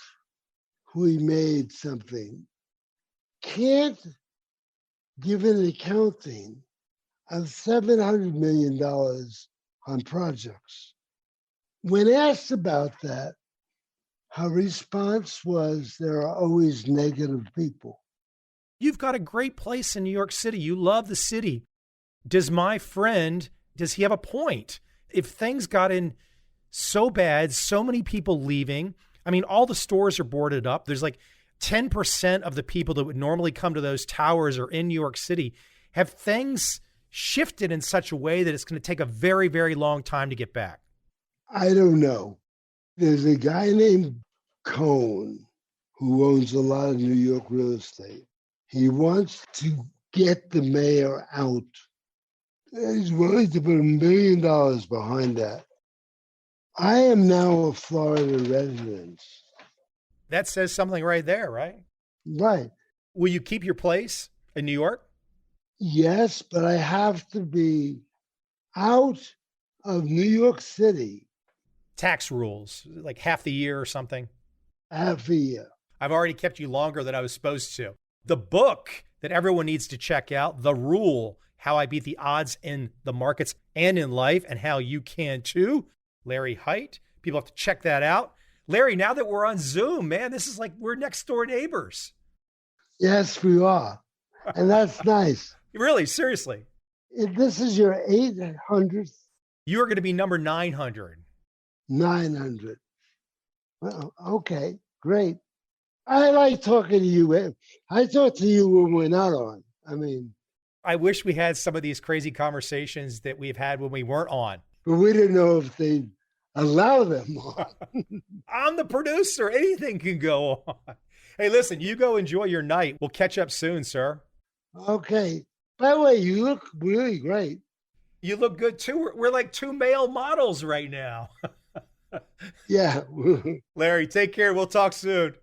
S3: who he made something, can't give an accounting of $700 million on projects. When asked about that, her response was, there are always negative people.
S1: You've got a great place in New York City. You love the city. Does my friend, does he have a point? If things got in so bad, so many people leaving, I mean, all the stores are boarded up. There's like 10% of the people that would normally come to those towers are in New York City. Have things shifted in such a way that it's going to take a very, very long time to get back?
S3: I don't know. There's a guy named Cohn who owns a lot of New York real estate. He wants to get the mayor out. He's willing to put $1 million behind that. I am now a Florida resident.
S1: That says something right there, right?
S3: Right.
S1: Will you keep your place in New York?
S3: Yes, but I have to be out of New York City.
S1: Tax rules, like half the year or something?
S3: Half a year.
S1: I've already kept you longer than I was supposed to. The book that everyone needs to check out, The Rule, How I Beat the Odds in the Markets and in Life, and how you can too. Larry Hite. People have to check that out. Larry, now that we're on Zoom, man, this is like we're next door neighbors.
S3: Yes, we are. And that's nice.
S1: Really, seriously.
S3: This is your 800th?
S1: You are going to be number 900.
S3: 900. Well, okay, great. I like talking to you. I talk to you when we're not on. I mean,
S1: I wish we had some of these crazy conversations that we've had when we weren't on.
S3: But we didn't know if they'd allow them on.
S1: I'm the producer. Anything can go on. Hey, listen, you go enjoy your night. We'll catch up soon, sir.
S3: Okay. By the way, you look really great.
S1: You look good, too. We're like two male models right now.
S3: Yeah.
S1: Larry, take care. We'll talk soon.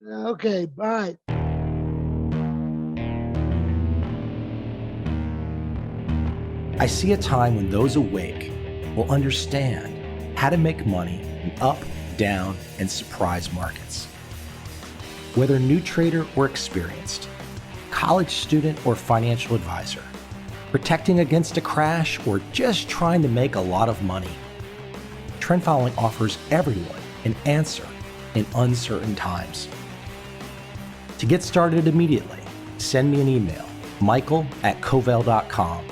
S3: Okay, bye.
S4: I see a time when those awake will understand how to make money in up, down, and surprise markets. Whether new trader or experienced, college student or financial advisor, protecting against a crash or just trying to make a lot of money, trend following offers everyone an answer in uncertain times. To get started immediately, send me an email, michael@covel.com.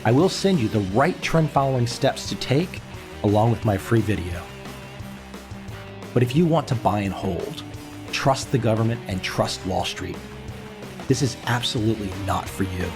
S4: I will send you the right trend following steps to take along with my free video. But if you want to buy and hold, trust the government and trust Wall Street, this is absolutely not for you.